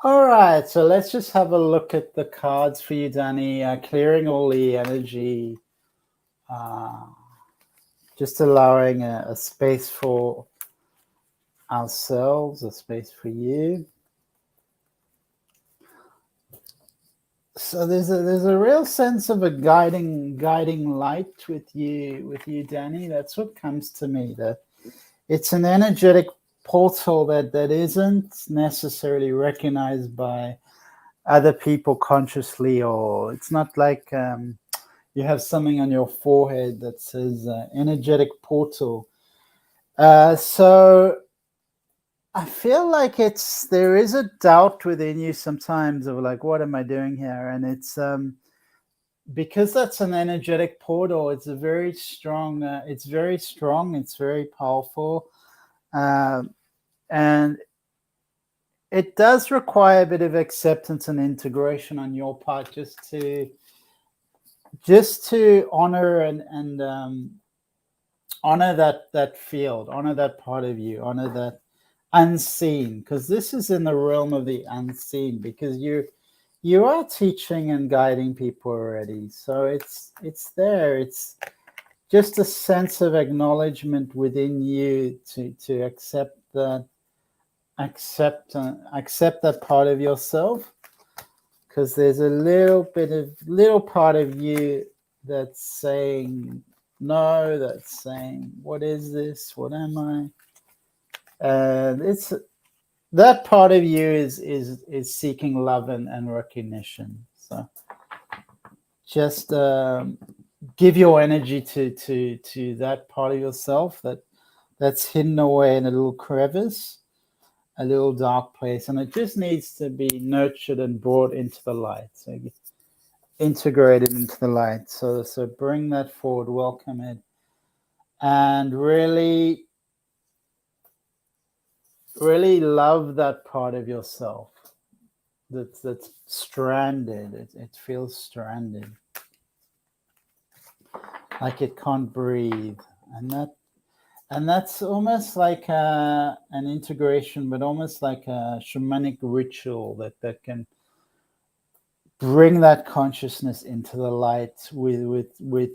Speaker 2: All right, so let's just have a look at the cards for you, Danny. Clearing all the energy, just allowing a space for ourselves, a space for you. So there's a real sense of a guiding light with you, Danny. That's what comes to me. That it's an energetic portal that isn't necessarily recognized by other people consciously, or it's not like you have something on your forehead that says energetic portal. So I feel like there is a doubt within you sometimes of like, what am I doing here? And it's because that's an energetic portal. It's a very strong. It's very strong. It's very powerful, and it does require a bit of acceptance and integration on your part, just to honor and honor that field, honor that part of you, honor that unseen, because this is in the realm of the unseen, because you are teaching and guiding people already. So it's there. It's just a sense of acknowledgement within you to accept that part of yourself, because there's a little part of you that's saying no, that's saying, what is this, what am I? And it's that part of you is seeking love and recognition. So just give your energy to that part of yourself that's hidden away in a little crevice, a little dark place, and it just needs to be nurtured and brought into the light. So integrated into the light. So bring that forward, welcome it, and really love that part of yourself that's stranded. It feels stranded, like it can't breathe, and that's almost like an integration, but almost like a shamanic ritual that can bring that consciousness into the light with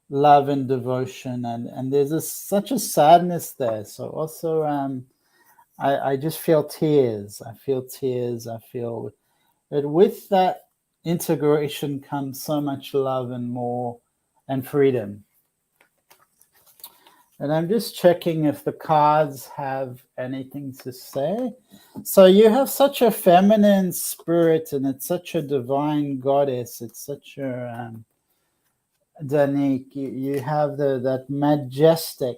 Speaker 2: love and devotion, and there's such a sadness there. So also I just feel tears. I feel that with that integration comes so much love and more and freedom. And I'm just checking if the cards have anything to say. So you have such a feminine spirit, and it's such a divine goddess. It's such a Danique. You have that majestic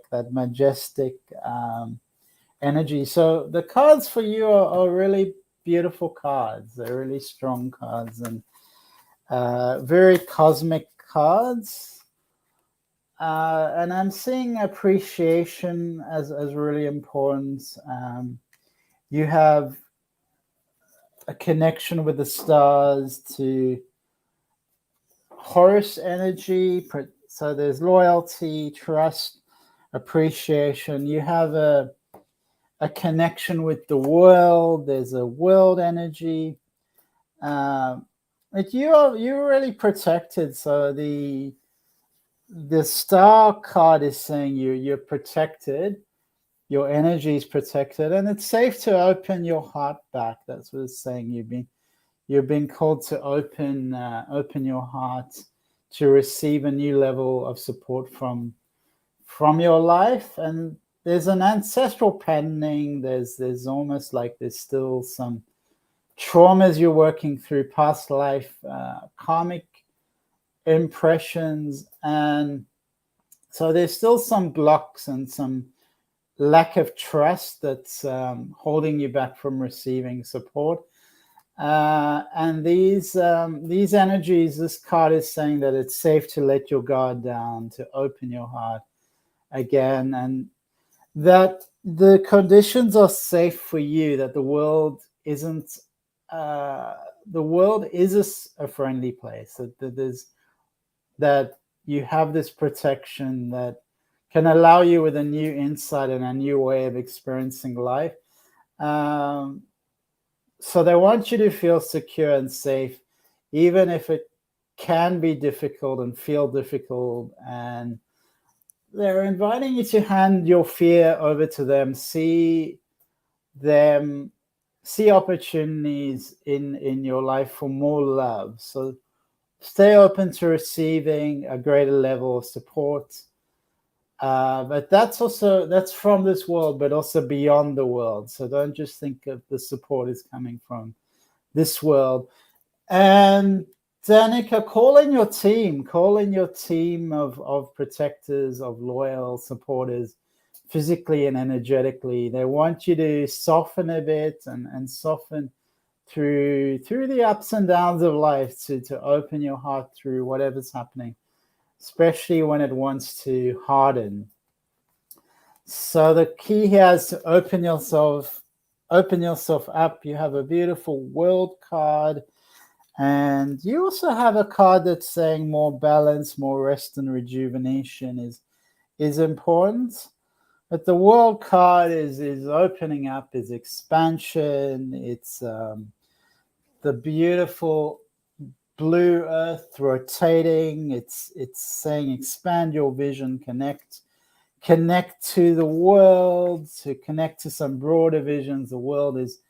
Speaker 2: energy. So the cards for you are really beautiful cards. They're really strong cards and very cosmic cards. And I'm seeing appreciation as really important. You have a connection with the stars to Horus energy. So there's loyalty, trust, appreciation. You have a connection with the world. There's a world energy. But you're really protected. So the star card is saying you're protected, your energy is protected, and it's safe to open your heart back. That's what it's saying. You've been called to open your heart to receive a new level of support from your life. And there's an ancestral pending. There's almost like there's still some traumas you're working through, past life, karmic impressions, and so there's still some blocks and some lack of trust that's holding you back from receiving support. And these energies, this card is saying that it's safe to let your guard down, to open your heart again, and that the conditions are safe for you, that the world isn't the world is a friendly place, that there's that you have this protection that can allow you with a new insight and a new way of experiencing life. So they want you to feel secure and safe, even if it can be difficult and feel difficult. And they're inviting you to hand your fear over to them, see opportunities in your life for more love. So stay open to receiving a greater level of support. But that's from this world, but also beyond the world. So don't just think of the support is coming from this world. And Danica, call in your team of protectors, of loyal supporters, physically and energetically. They want you to soften a bit and soften through the ups and downs of life, to open your heart through whatever's happening, especially when it wants to harden. So the key here is to open yourself up. You have a beautiful world card, and you also have a card that's saying more balance, more rest and rejuvenation is important. But the world card is opening up, is expansion. It's the beautiful blue earth rotating. It's saying expand your vision, connect to the world, to connect to some broader visions. The world is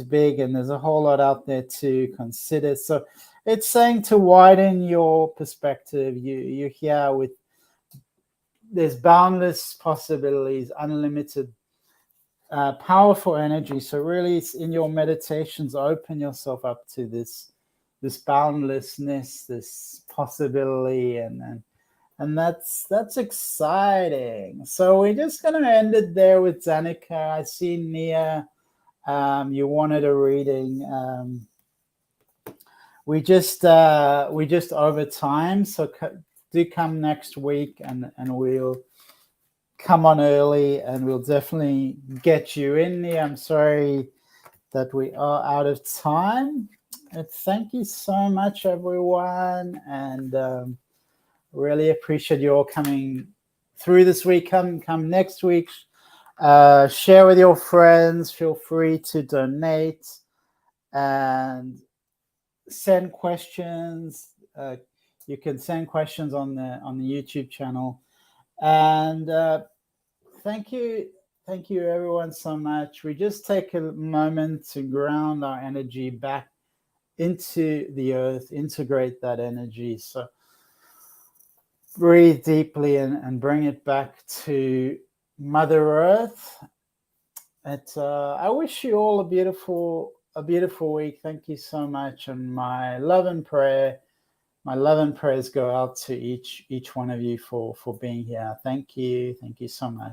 Speaker 2: big, and there's a whole lot out there to consider. So it's saying to widen your perspective. You're here with, there's boundless possibilities, unlimited powerful energy. So really, it's in your meditations, open yourself up to this boundlessness, this possibility, and that's exciting. So we're just going to end it there with Danica. I see Nia, you wanted a reading. We just over time, so do come next week, and we'll come on early, and we'll definitely get you in there. I'm sorry that we are out of time. Thank you so much, everyone, and really appreciate you all coming through this week. Come next week. Share with your friends. Feel free to donate and send questions. You can send questions on the YouTube channel. And thank you everyone so much. We just take a moment to ground our energy back into the earth, integrate that energy. So breathe deeply and bring it back to Mother Earth. I wish you all a beautiful week. Thank you so much, and my love and prayers go out to each one of you for being here. Thank you so much.